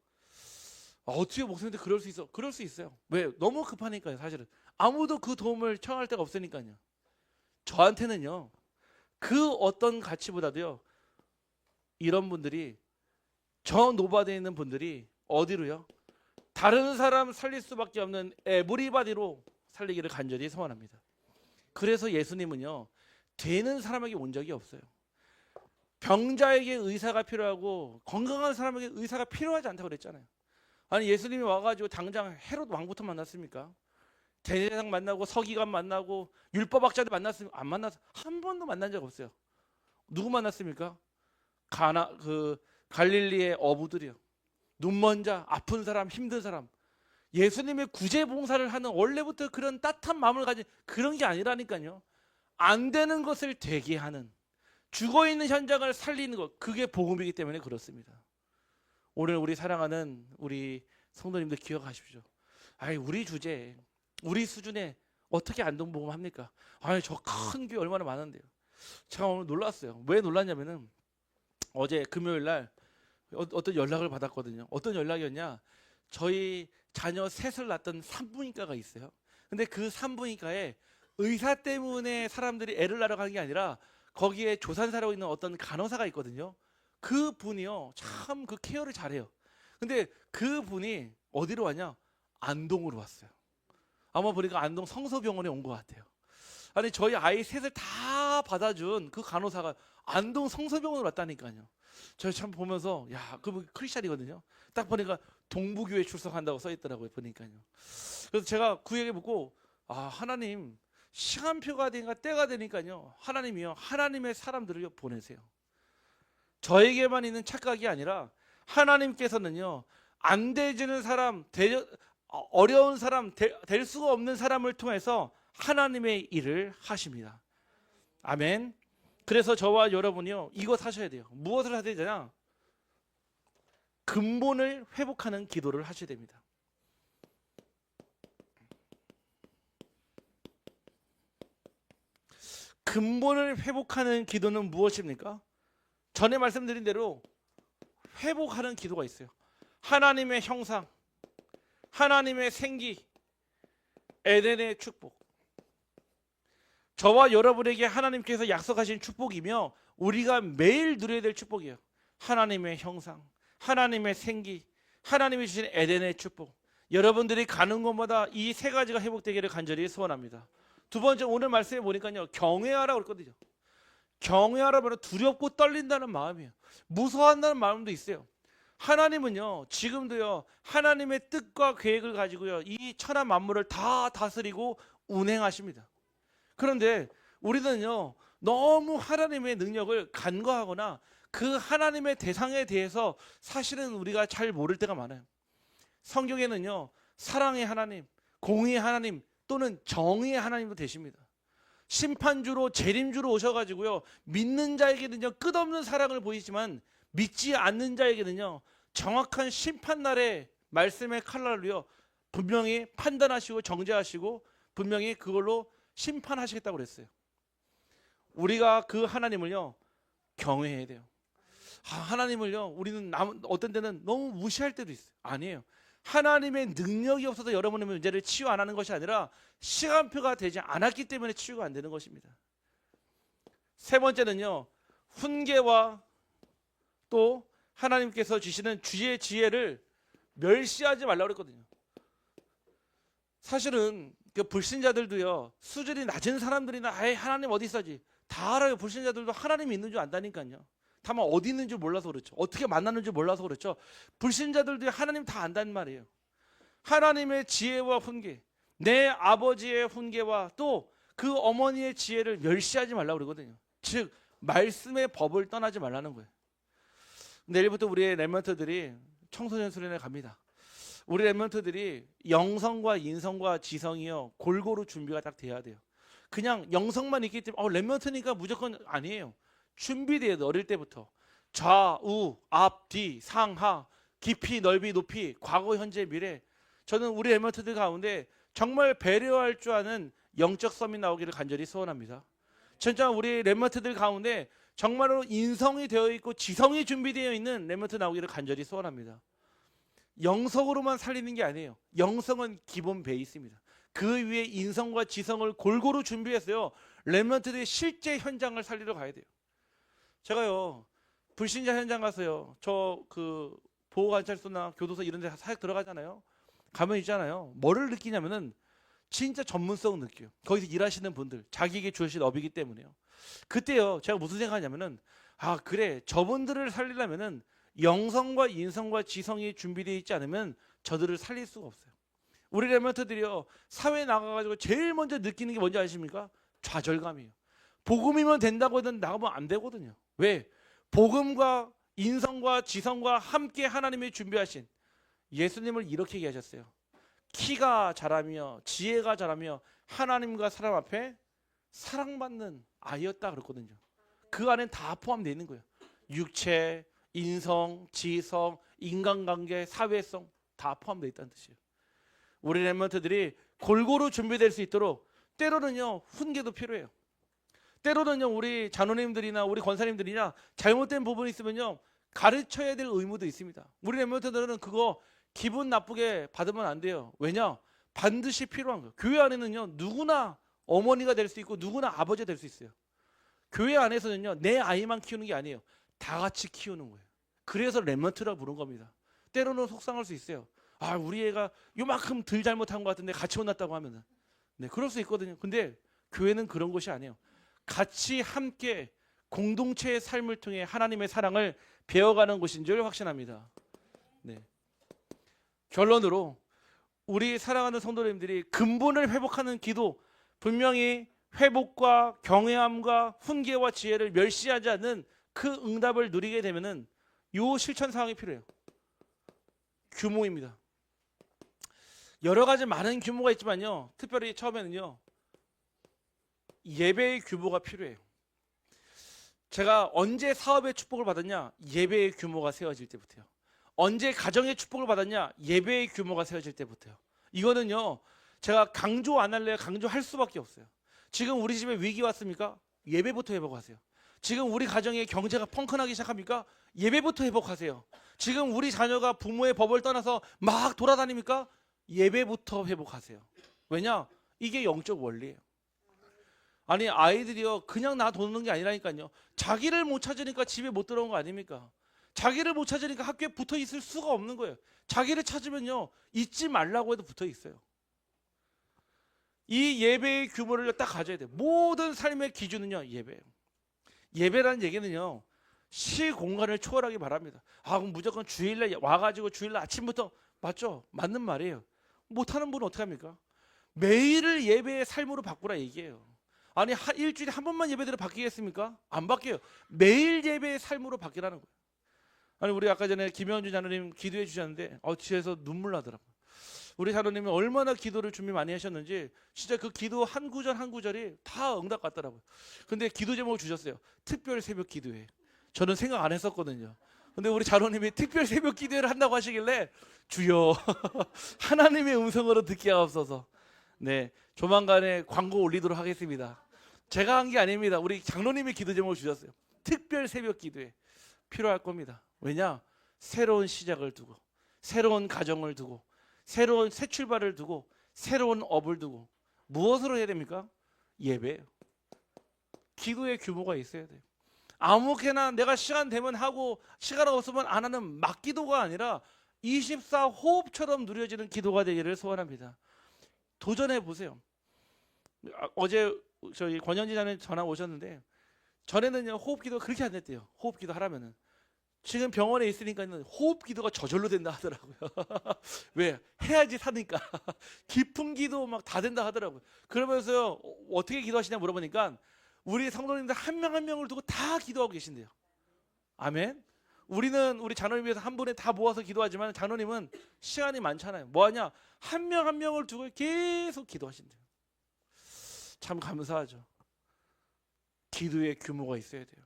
Speaker 1: 어떻게 목사님들 그럴 수 있어? 그럴 수 있어요. 왜? 너무 급하니까요. 사실은 아무도 그 도움을 청할 데가 없으니까요. 저한테는요, 그 어떤 가치보다도요, 이런 분들이, 저 노바드에 있는 분들이 어디로요? 다른 사람 살릴 수밖에 없는 에브리바디로 살리기를 간절히 소원합니다. 그래서 예수님은요, 되는 사람에게 온 적이 없어요. 병자에게 의사가 필요하고 건강한 사람에게 의사가 필요하지 않다고 그랬잖아요. 아니, 예수님이 와가지고 당장 헤롯 왕부터 만났습니까? 대제사장 만나고 서기관 만나고 율법학자들 만났습니까? 안 만나서 한 번도 만난 적 없어요. 누구 만났습니까? 갈릴리의 어부들이요. 눈먼 자, 아픈 사람, 힘든 사람. 예수님의 구제 봉사를 하는, 원래부터 그런 따뜻한 마음을 가진 그런 게 아니라니까요. 안 되는 것을 되게 하는, 죽어 있는 현장을 살리는 것, 그게 복음이기 때문에 그렇습니다. 오늘 우리 사랑하는 우리 성도님들 기억하십시오. 아이, 우리 주제, 우리 수준에 어떻게 안동복음 합니까? 아니, 저 큰 교회 얼마나 많은데요. 제가 오늘 놀랐어요. 왜 놀랐냐면은 어제 금요일 날 어떤 연락을 받았거든요. 어떤 연락이었냐? 저희 자녀 셋을 낳았던 산부인과가 있어요. 근데 그 산부인과에 의사 때문에 사람들이 애를 낳으러 가는 게 아니라 거기에 조산사라고 있는 어떤 간호사가 있거든요. 그 분이요, 참 그 케어를 잘해요. 근데 그 분이 어디로 왔냐? 안동으로 왔어요. 아마 보니까 안동 성서병원에 온 것 같아요. 아니, 저희 아이 셋을 다 받아준 그 간호사가 안동 성서병원으로 왔다니까요. 저 참 보면서, 야, 그분 크리스찬이거든요. 딱 보니까 동부교회 출석한다고 써 있더라고요, 보니까요. 그래서 제가 그 얘기 묻고, 아, 하나님, 시간표가 되니까 때가 되니까요, 하나님이요, 하나님의 사람들을 보내세요. 저에게만 있는 착각이 아니라 하나님께서는요, 안 되지는 사람, 어려운 사람, 될 수가 없는 사람을 통해서 하나님의 일을 하십니다. 아멘. 그래서 저와 여러분이요, 이거 하셔야 돼요. 무엇을 하셔야 되냐? 근본을 회복하는 기도를 하셔야 됩니다. 근본을 회복하는 기도는 무엇입니까? 전에 말씀드린 대로 회복하는 기도가 있어요. 하나님의 형상, 하나님의 생기, 에덴의 축복. 저와 여러분에게 하나님께서 약속하신 축복이며 우리가 매일 누려야 될 축복이에요. 하나님의 형상, 하나님의 생기, 하나님이 주신 에덴의 축복. 여러분들이 가는 곳마다 이 세 가지가 회복되기를 간절히 소원합니다. 두 번째, 오늘 말씀에 보니까요, 경외하라고 그랬거든요. 경외하라면 두렵고 떨린다는 마음이에요. 무서워한다는 마음도 있어요. 하나님은요, 지금도요, 하나님의 뜻과 계획을 가지고요, 이 천하 만물을 다 다스리고 운행하십니다. 그런데 우리는요, 너무 하나님의 능력을 간과하거나 그 하나님의 대상에 대해서 사실은 우리가 잘 모를 때가 많아요. 성경에는요, 사랑의 하나님, 공의의 하나님, 또는 정의의 하나님도 되십니다. 심판주로, 재림주로 오셔가지고요, 믿는 자에게는요, 끝없는 사랑을 보이지만 믿지 않는 자에게는요, 정확한 심판날의 말씀의 칼날로요, 분명히 판단하시고 정죄하시고 분명히 그걸로 심판하시겠다고 그랬어요. 우리가 그 하나님을요, 경외해야 돼요. 하나님을요, 우리는 어떤 때는 너무 무시할 때도 있어요. 아니에요. 하나님의 능력이 없어서 여러분의 문제를 치유 안 하는 것이 아니라 시간표가 되지 않았기 때문에 치유가 안 되는 것입니다. 세 번째는요, 훈계와 또 하나님께서 주시는 주의 지혜를 멸시하지 말라고 그랬거든요. 사실은 그 불신자들도요, 수준이 낮은 사람들이나 아예 하나님 어디 있어지 다 알아요. 불신자들도 하나님이 있는 줄 안다니까요. 다만 어디 있는 줄 몰라서 그렇죠. 어떻게 만나는 줄 몰라서 그렇죠. 불신자들도 하나님 다 안다는 말이에요. 하나님의 지혜와 훈계, 내 아버지의 훈계와 또 그 어머니의 지혜를 멸시하지 말라고 그러거든요. 즉 말씀의 법을 떠나지 말라는 거예요. 내일부터 우리의 렘넌트들이 청소년 수련회 갑니다. 우리 렘넌트들이 영성과 인성과 지성이요, 골고루 준비가 딱 돼야 돼요. 그냥 영성만 있기 때문에 렘넌트니까 무조건 아니에요. 준비돼야 돼. 어릴 때부터 좌우 앞 뒤 상하, 깊이 넓이 높이, 과거 현재 미래, 저는 우리 랩런트들 가운데 정말 배려할 줄 아는 영적 썸이 나오기를 간절히 소원합니다. 진짜 우리 랩런트들 가운데 정말로 인성이 되어 있고 지성이 준비되어 있는 랩런트 나오기를 간절히 소원합니다. 영성으로만 살리는 게 아니에요. 영성은 기본 베이스입니다. 그 위에 인성과 지성을 골고루 준비했어요. 랩런트들의 실제 현장을 살리러 가야 돼요. 제가요 불신자 현장 가서요 저 그 보호관찰소나 교도소 이런 데 사역 들어가잖아요. 가면 있잖아요. 뭐를 느끼냐면은 진짜 전문성 느껴요. 거기서 일하시는 분들 자기에게 주신 업이기 때문에요. 그때요 제가 무슨 생각하냐면은 아 그래 저분들을 살리려면은 영성과 인성과 지성이 준비되어 있지 않으면 저들을 살릴 수가 없어요. 우리 랩런트들이요 사회에 나가가지고 제일 먼저 느끼는 게 뭔지 아십니까? 좌절감이에요. 복음이면 된다고 해도 나가면 안 되거든요. 왜? 복음과 인성과 지성과 함께 하나님이 준비하신 예수님을 이렇게 얘기하셨어요. 키가 자라며 지혜가 자라며 하나님과 사람 앞에 사랑받는 아이였다 그랬거든요. 그 안엔 다 포함되어 있는 거예요. 육체, 인성, 지성, 인간관계, 사회성 다 포함되어 있다는 뜻이에요. 우리 랩런트들이 골고루 준비될 수 있도록 때로는요 훈계도 필요해요. 때로는요 우리 장로님들이나 우리 권사님들이나 잘못된 부분이 있으면요 가르쳐야 될 의무도 있습니다. 우리 랩런트들은 그거 기분 나쁘게 받으면 안 돼요. 왜냐? 반드시 필요한 거예요. 교회 안에는요 누구나 어머니가 될 수 있고 누구나 아버지가 될 수 있어요. 교회 안에서는요 내 아이만 키우는 게 아니에요. 다 같이 키우는 거예요. 그래서 랩런트라고 부른 겁니다. 때로는 속상할 수 있어요. 아 우리 애가 요만큼 덜 잘못한 것 같은데 같이 혼났다고 하면은 네 그럴 수 있거든요. 근데 교회는 그런 곳이 아니에요. 같이 함께 공동체의 삶을 통해 하나님의 사랑을 배워가는 곳인 줄 확신합니다. 네. 결론으로 우리 사랑하는 성도님들이 근본을 회복하는 기도, 분명히 회복과 경외함과 훈계와 지혜를 멸시하지 않는 그 응답을 누리게 되면은 요 실천 사항이 필요해요. 규모입니다. 여러 가지 많은 규모가 있지만요. 특별히 처음에는요. 예배의 규모가 필요해요. 제가 언제 사업의 축복을 받았냐? 예배의 규모가 세워질 때부터요. 언제 가정의 축복을 받았냐? 예배의 규모가 세워질 때부터요. 이거는요. 제가 강조 안 할래요? 강조할 수밖에 없어요. 지금 우리 집에 위기 왔습니까? 예배부터 회복하세요. 지금 우리 가정의 경제가 펑크나기 시작합니까? 예배부터 회복하세요. 지금 우리 자녀가 부모의 법을 떠나서 막 돌아다닙니까? 예배부터 회복하세요. 왜냐? 이게 영적 원리예요. 아니 아이들이요 그냥 나 도는 게 아니라니까요. 자기를 못 찾으니까 집에 못 들어온 거 아닙니까? 자기를 못 찾으니까 학교에 붙어 있을 수가 없는 거예요. 자기를 찾으면요 잊지 말라고 해도 붙어 있어요. 이 예배의 규모를 딱 가져야 돼요. 모든 삶의 기준은요 예배예요. 예배라는 얘기는요 시공간을 초월하기 바랍니다. 아 그럼 무조건 주일날 와가지고 주일날 아침부터 맞죠? 맞는 말이에요. 못하는 분은 어떻게 합니까? 매일을 예배의 삶으로 바꾸라 얘기해요. 아니 일주일에 한 번만 예배대로 바뀌겠습니까? 안 바뀌어요. 매일 예배의 삶으로 바뀌라는 거예요. 아니 우리 아까 전에 김현주 자녀님 기도해 주셨는데 뒤에서 눈물 나더라고요. 우리 자녀님이 얼마나 기도를 준비 많이 하셨는지 진짜 그 기도 한 구절 한 구절이 다 응답 같더라고요. 근데 기도 제목을 주셨어요. 특별 새벽 기도회. 저는 생각 안 했었거든요. 근데 우리 자녀님이 특별 새벽 기도회를 한다고 하시길래 주여 하나님의 음성으로 듣게 하옵소서. 네, 조만간에 광고 올리도록 하겠습니다. 제가 한 게 아닙니다. 우리 장로님이 기도 제목을 주셨어요. 특별 새벽 기도회 필요할 겁니다. 왜냐? 새로운 시작을 두고 새로운 가정을 두고 새로운 새 출발을 두고 새로운 업을 두고 무엇으로 해야 됩니까? 예배예요. 기도의 규모가 있어야 돼요. 아무렇게나 내가 시간 되면 하고 시간 없으면 안 하는 막 기도가 아니라 24호흡처럼 누려지는 기도가 되기를 소원합니다. 도전해 보세요. 어제 저희 권현지 자매님 전화 오셨는데 전에는요 호흡기도 그렇게 안 됐대요. 호흡기도 하라면은 지금 병원에 있으니까는 호흡기도가 저절로 된다 하더라고요. 왜? 해야지 사니까. 깊은 기도 막 다 된다 하더라고요. 그러면서요 어떻게 기도하시냐 물어보니까 우리 성도님들 한 명 한 명을 두고 다 기도하고 계신대요. 아멘. 우리는 우리 장로님 위해서 한 분에 다 모아서 기도하지만 장로님은 시간이 많잖아요. 뭐하냐? 한 명 한 명을 두고 계속 기도하신대요. 참 감사하죠. 기도의 규모가 있어야 돼요.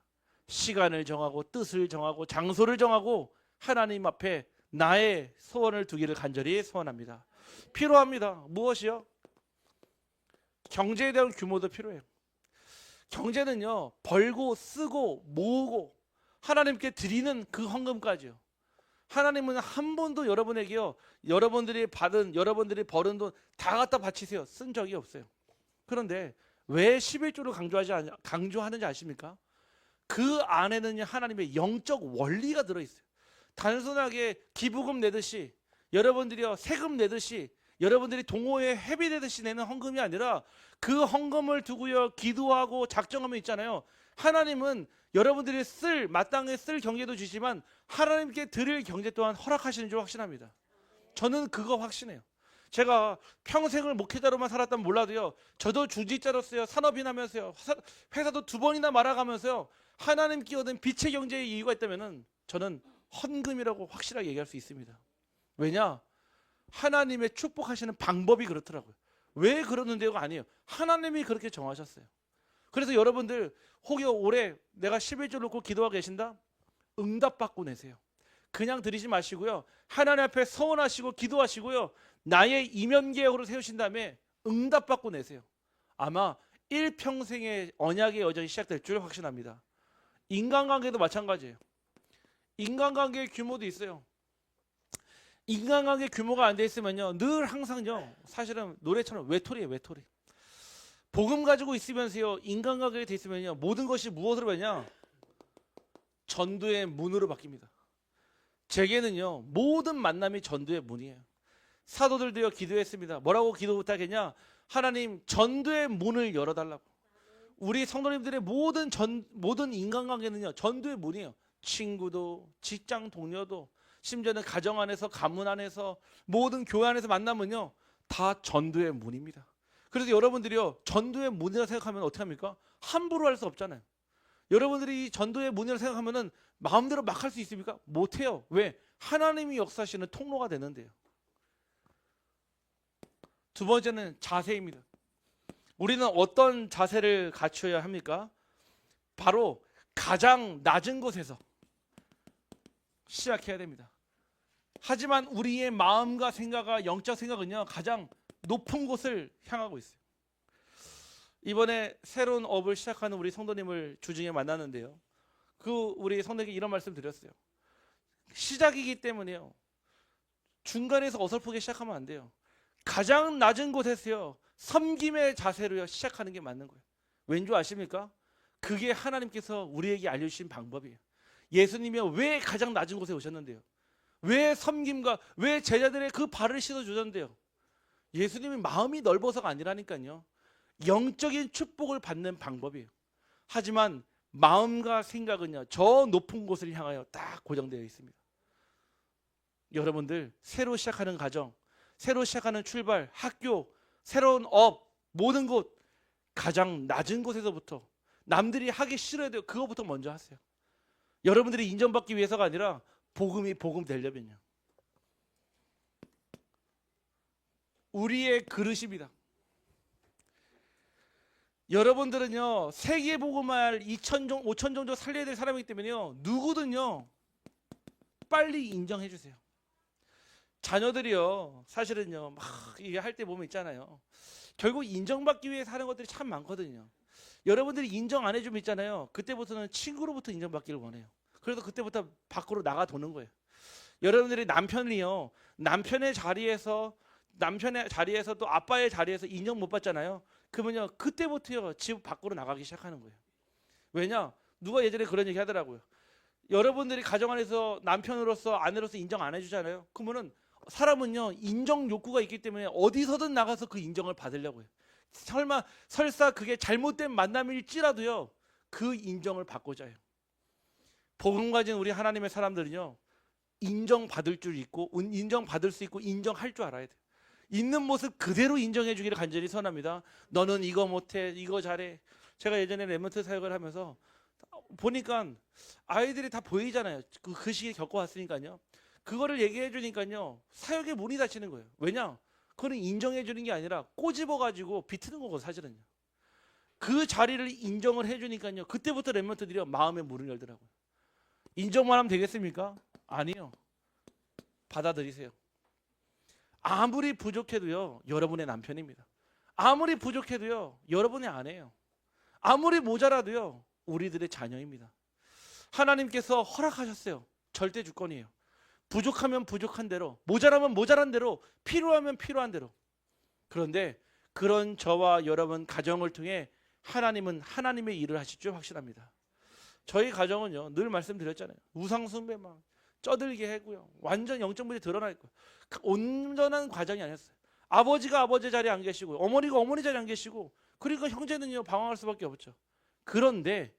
Speaker 1: 시간을 정하고 뜻을 정하고 장소를 정하고 하나님 앞에 나의 소원을 두기를 간절히 소원합니다. 필요합니다. 무엇이요? 경제에 대한 규모도 필요해요. 경제는요, 벌고 쓰고 모으고 하나님께 드리는 그 헌금까지요. 하나님은 한 번도 여러분에게요, 여러분들이 버는 돈 다 갖다 바치세요. 쓴 적이 없어요. 그런데 왜 11조를 강조하는지 아십니까? 그 안에는 하나님의 영적 원리가 들어있어요. 단순하게 기부금 내듯이, 여러분들이요 세금 내듯이, 여러분들이 동호회 회비 내듯이 내는 헌금이 아니라 그 헌금을 두고요 기도하고 작정하면 있잖아요. 하나님은 여러분들이 마땅히 쓸 경제도 주시지만 하나님께 드릴 경제 또한 허락하시는 줄 확신합니다. 저는 그거 확신해요. 제가 평생을 목회자로만 살았다면 몰라도요, 저도 중직자로서요, 산업인하면서요, 회사도 2번이나 말아가면서요, 하나님께 얻은 빛의 경제의 이유가 있다면은 저는 헌금이라고 확실하게 얘기할 수 있습니다. 왜냐? 하나님의 축복하시는 방법이 그렇더라고요. 왜 그러는데요가 아니에요. 하나님이 그렇게 정하셨어요. 그래서 여러분들 혹여 올해 내가 11조 놓고 기도하고 계신다? 응답받고 내세요. 그냥 드리지 마시고요, 하나님 앞에 서원하시고 기도하시고요, 나의 이면계약으로 세우신 다음에 응답받고 내세요. 아마 일평생의 언약의 여정이 시작될 줄 확신합니다. 인간관계도 마찬가지예요. 인간관계의 규모도 있어요. 인간관계 규모가 안 돼 있으면요, 늘 항상요, 사실은 노래처럼 외톨이에요. 외톨이. 복음 가지고 있으면서요, 인간관계가 돼 있으면요, 모든 것이 무엇으로 되냐? 전도의 문으로 바뀝니다. 제게는요, 모든 만남이 전도의 문이에요. 사도들도요 기도했습니다. 뭐라고 기도 부탁했냐? 하나님, 전도의 문을 열어달라고. 우리 성도님들의 모든 인간관계는요, 전도의 문이에요. 친구도, 직장 동료도, 심지어는 가정 안에서, 가문 안에서, 모든 교회 안에서 만나면요, 다 전도의 문입니다. 그래서 여러분들이요, 전도의 문이라 생각하면 어떻게 합니까? 함부로 할 수 없잖아요. 여러분들이 이 전도의 문이라 생각하면은 마음대로 막 할 수 있습니까? 못해요. 왜? 하나님이 역사하시는 통로가 되는데요. 두 번째는 자세입니다. 우리는 어떤 자세를 갖춰야 합니까? 바로 가장 낮은 곳에서 시작해야 됩니다. 하지만 우리의 마음과 생각과 영적 생각은요, 가장 높은 곳을 향하고 있어요. 이번에 새로운 업을 시작하는 우리 성도님을 주중에 만났는데요, 우리 성도님께 이런 말씀 드렸어요. 시작이기 때문에요, 중간에서 어설프게 시작하면 안 돼요. 가장 낮은 곳에서요, 섬김의 자세로요 시작하는 게 맞는 거예요. 왠지 아십니까? 그게 하나님께서 우리에게 알려주신 방법이에요. 예수님이요, 왜 가장 낮은 곳에 오셨는데요? 왜 섬김과 왜 제자들의 그 발을 씻어주셨는데요? 예수님이 마음이 넓어서가 아니라니까요, 영적인 축복을 받는 방법이에요. 하지만 마음과 생각은요, 저 높은 곳을 향하여 딱 고정되어 있습니다. 여러분들, 새로 시작하는 가정, 새로 시작하는 출발, 학교, 새로운 업, 모든 곳, 가장 낮은 곳에서부터, 남들이 하기 싫어도 그거부터 먼저 하세요. 여러분들이 인정받기 위해서가 아니라 복음이 복음 되려면요. 우리의 그릇입니다. 여러분들은요, 세계 복음을 2,000, 5,000 정도 살려야 될 사람이기 때문에요, 누구든요 빨리 인정해 주세요. 자녀들이요, 사실은요, 막 이게 할 때 보면 있잖아요, 결국 인정받기 위해 사는 것들이 참 많거든요. 여러분들이 인정 안 해주면 있잖아요, 그때부터는 친구로부터 인정받기를 원해요. 그래서 그때부터 밖으로 나가 도는 거예요. 여러분들이 남편의 자리에서 또 아빠의 자리에서 인정 못 받잖아요. 그러면요, 그때부터요 집 밖으로 나가기 시작하는 거예요. 왜냐? 누가 예전에 그런 얘기 하더라고요. 여러분들이 가정 안에서 남편으로서 아내로서 인정 안 해주잖아요. 그러면은 사람은요, 인정 욕구가 있기 때문에 어디서든 나가서 그 인정을 받으려고 해요. 설사 그게 잘못된 만남일지라도요, 그 인정을 받고자 해요. 복음 가진 우리 하나님의 사람들은요, 인정받을 줄 있고, 인정받을 수 있고, 인정할 줄 알아야 돼요. 있는 모습 그대로 인정해 주기를 간절히 선합니다. 너는 이거 못해, 이거 잘해. 제가 예전에 랩런트 사역을 하면서 보니까 아이들이 다 보이잖아요. 그 시기에 겪어왔으니까요. 그거를 얘기해 주니까요, 사역의 문이 닫히는 거예요. 왜냐? 그거는 인정해 주는 게 아니라 꼬집어가지고 비트는 거고, 사실은요. 그 자리를 인정을 해 주니까요, 그때부터 랩런트들이 마음의 문을 열더라고요. 인정만 하면 되겠습니까? 아니요. 받아들이세요. 아무리 부족해도요, 여러분의 남편입니다. 아무리 부족해도요, 여러분의 아내예요. 아무리 모자라도요, 우리들의 자녀입니다. 하나님께서 허락하셨어요. 절대 주권이에요. 부족하면 부족한 대로, 모자라면 모자란 대로, 필요하면 필요한 대로. 그런데 그런 저와 여러분 가정을 통해 하나님은 하나님의 일을 하실 줄 확신합니다. 저희 가정은요, 늘 말씀드렸잖아요. 우상숭배만 쩌들게 하고요, 완전 영적 문제 드러나 있고, 온전한 과정이 아니었어요. 아버지가 아버지 자리에 안 계시고, 어머니가 어머니 자리에 안 계시고, 그러니까 형제는요 방황할 수밖에 없죠. 그런데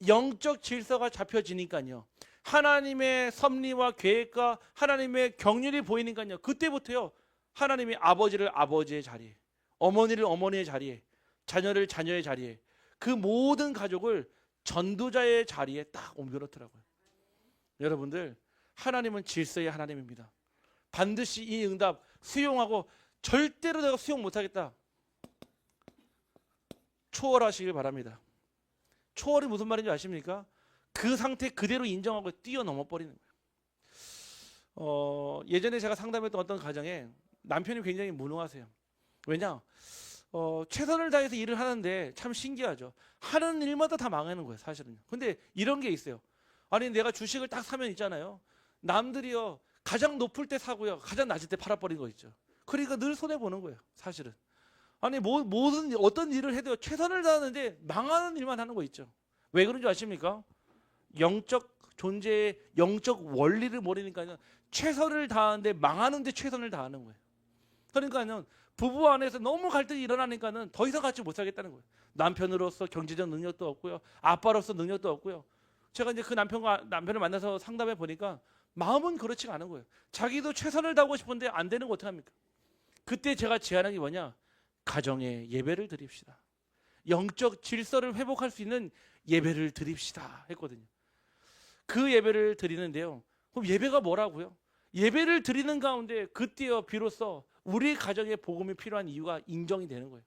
Speaker 1: 영적 질서가 잡혀지니까요, 하나님의 섭리와 계획과 하나님의 경륜이 보이니까요, 그때부터요 하나님이 아버지를 아버지의 자리에, 어머니를 어머니의 자리에, 자녀를 자녀의 자리에, 그 모든 가족을 전도자의 자리에 딱 옮겨놓더라고요. 여러분들, 하나님은 질서의 하나님입니다. 반드시 이 응답 수용하고, 절대로 내가 수용 못하겠다, 초월하시길 바랍니다. 초월이 무슨 말인지 아십니까? 그 상태 그대로 인정하고 뛰어넘어 버리는 거예요. 예전에 제가 상담했던 어떤 가정에 남편이 굉장히 무능하세요. 왜냐? 최선을 다해서 일을 하는데 참 신기하죠. 하는 일마다 다 망하는 거예요, 사실은. 근데 이런 게 있어요. 아니, 내가 주식을 딱 사면 있잖아요, 남들이요 가장 높을 때 사고요, 가장 낮을 때 팔아버린 거 있죠. 그러니까 늘 손해 보는 거예요, 사실은. 아니, 모든 어떤 일을 해도 최선을 다하는데 망하는 일만 하는 거 있죠. 왜 그런지 아십니까? 영적 존재의 영적 원리를 모르니까요, 최선을 다하는데 망하는데 최선을 다하는 거예요. 그러니까요, 부부 안에서 너무 갈등이 일어나니까는 더 이상 같이 못 살겠다는 거예요. 남편으로서 경제적 능력도 없고요, 아빠로서 능력도 없고요. 제가 이제 그 남편을 만나서 상담해 보니까 마음은 그렇지가 않은 거예요. 자기도 최선을 다하고 싶은데 안 되는 거 어떡합니까? 그때 제가 제안한 게 뭐냐? 가정에 예배를 드립시다. 영적 질서를 회복할 수 있는 예배를 드립시다 했거든요. 그 예배를 드리는데요, 그럼 예배가 뭐라고요? 예배를 드리는 가운데 그때요 비로소 우리 가정에 복음이 필요한 이유가 인정이 되는 거예요.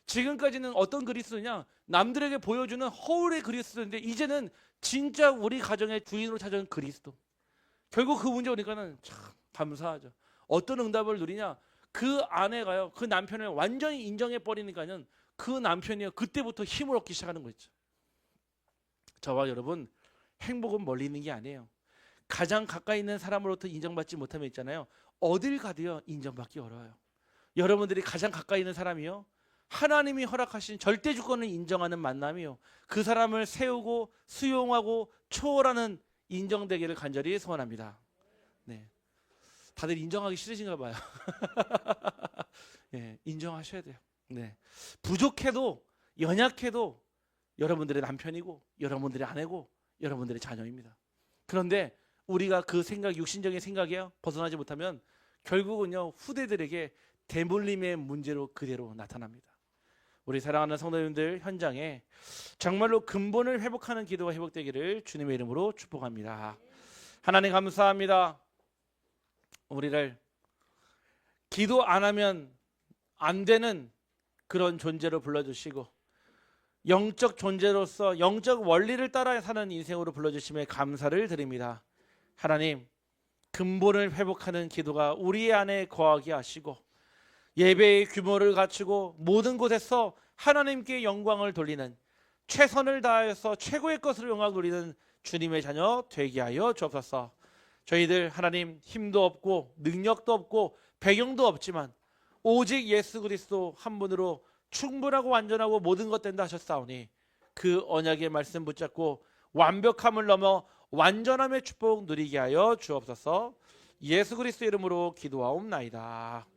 Speaker 1: 지금까지는 어떤 그리스도냐? 남들에게 보여주는 허울의 그리스도인데, 이제는 진짜 우리 가정의 주인으로 찾아온 그리스도. 결국 그 문제 오니까는 참 감사하죠. 어떤 응답을 누리냐? 그 아내가요, 그 남편을 완전히 인정해 버리니까는 그 남편이요 그때부터 힘을 얻기 시작하는 거 있죠. 저와 여러분, 행복은 멀리 있는 게 아니에요. 가장 가까이 있는 사람으로부터 인정받지 못하면 있잖아요, 어딜 가도요 인정받기 어려워요. 여러분들이 가장 가까이 있는 사람이요, 하나님이 허락하신 절대 주권을 인정하는 만남이요, 그 사람을 세우고 수용하고 초월하는 인정되기를 간절히 소원합니다. 네, 다들 인정하기 싫으신가 봐요. 네, 인정하셔야 돼요. 네, 부족해도 연약해도 여러분들의 남편이고 여러분들의 아내고 여러분들의 자녀입니다. 그런데 우리가 그 생각, 육신적인 생각에 벗어나지 못하면 결국은요 후대들에게 대물림의 문제로 그대로 나타납니다. 우리 사랑하는 성도님들, 현장에 정말로 근본을 회복하는 기도가 회복되기를 주님의 이름으로 축복합니다. 하나님 감사합니다. 우리를 기도 안 하면 안 되는 그런 존재로 불러주시고, 영적 존재로서 영적 원리를 따라 사는 인생으로 불러주심에 감사를 드립니다. 하나님, 근본을 회복하는 기도가 우리 안에 거하게 하시고, 예배의 규모를 갖추고 모든 곳에서 하나님께 영광을 돌리는, 최선을 다해서 최고의 것으로 영광을 돌리는 주님의 자녀 되게 하여 주옵소서. 저희들 하나님 힘도 없고 능력도 없고 배경도 없지만 오직 예수 그리스도 한 분으로 충분하고 완전하고 모든 것 된다 하셨사오니, 그 언약의 말씀 붙잡고 완벽함을 넘어 완전함의 축복 누리게 하여 주옵소서. 예수 그리스도 이름으로 기도하옵나이다.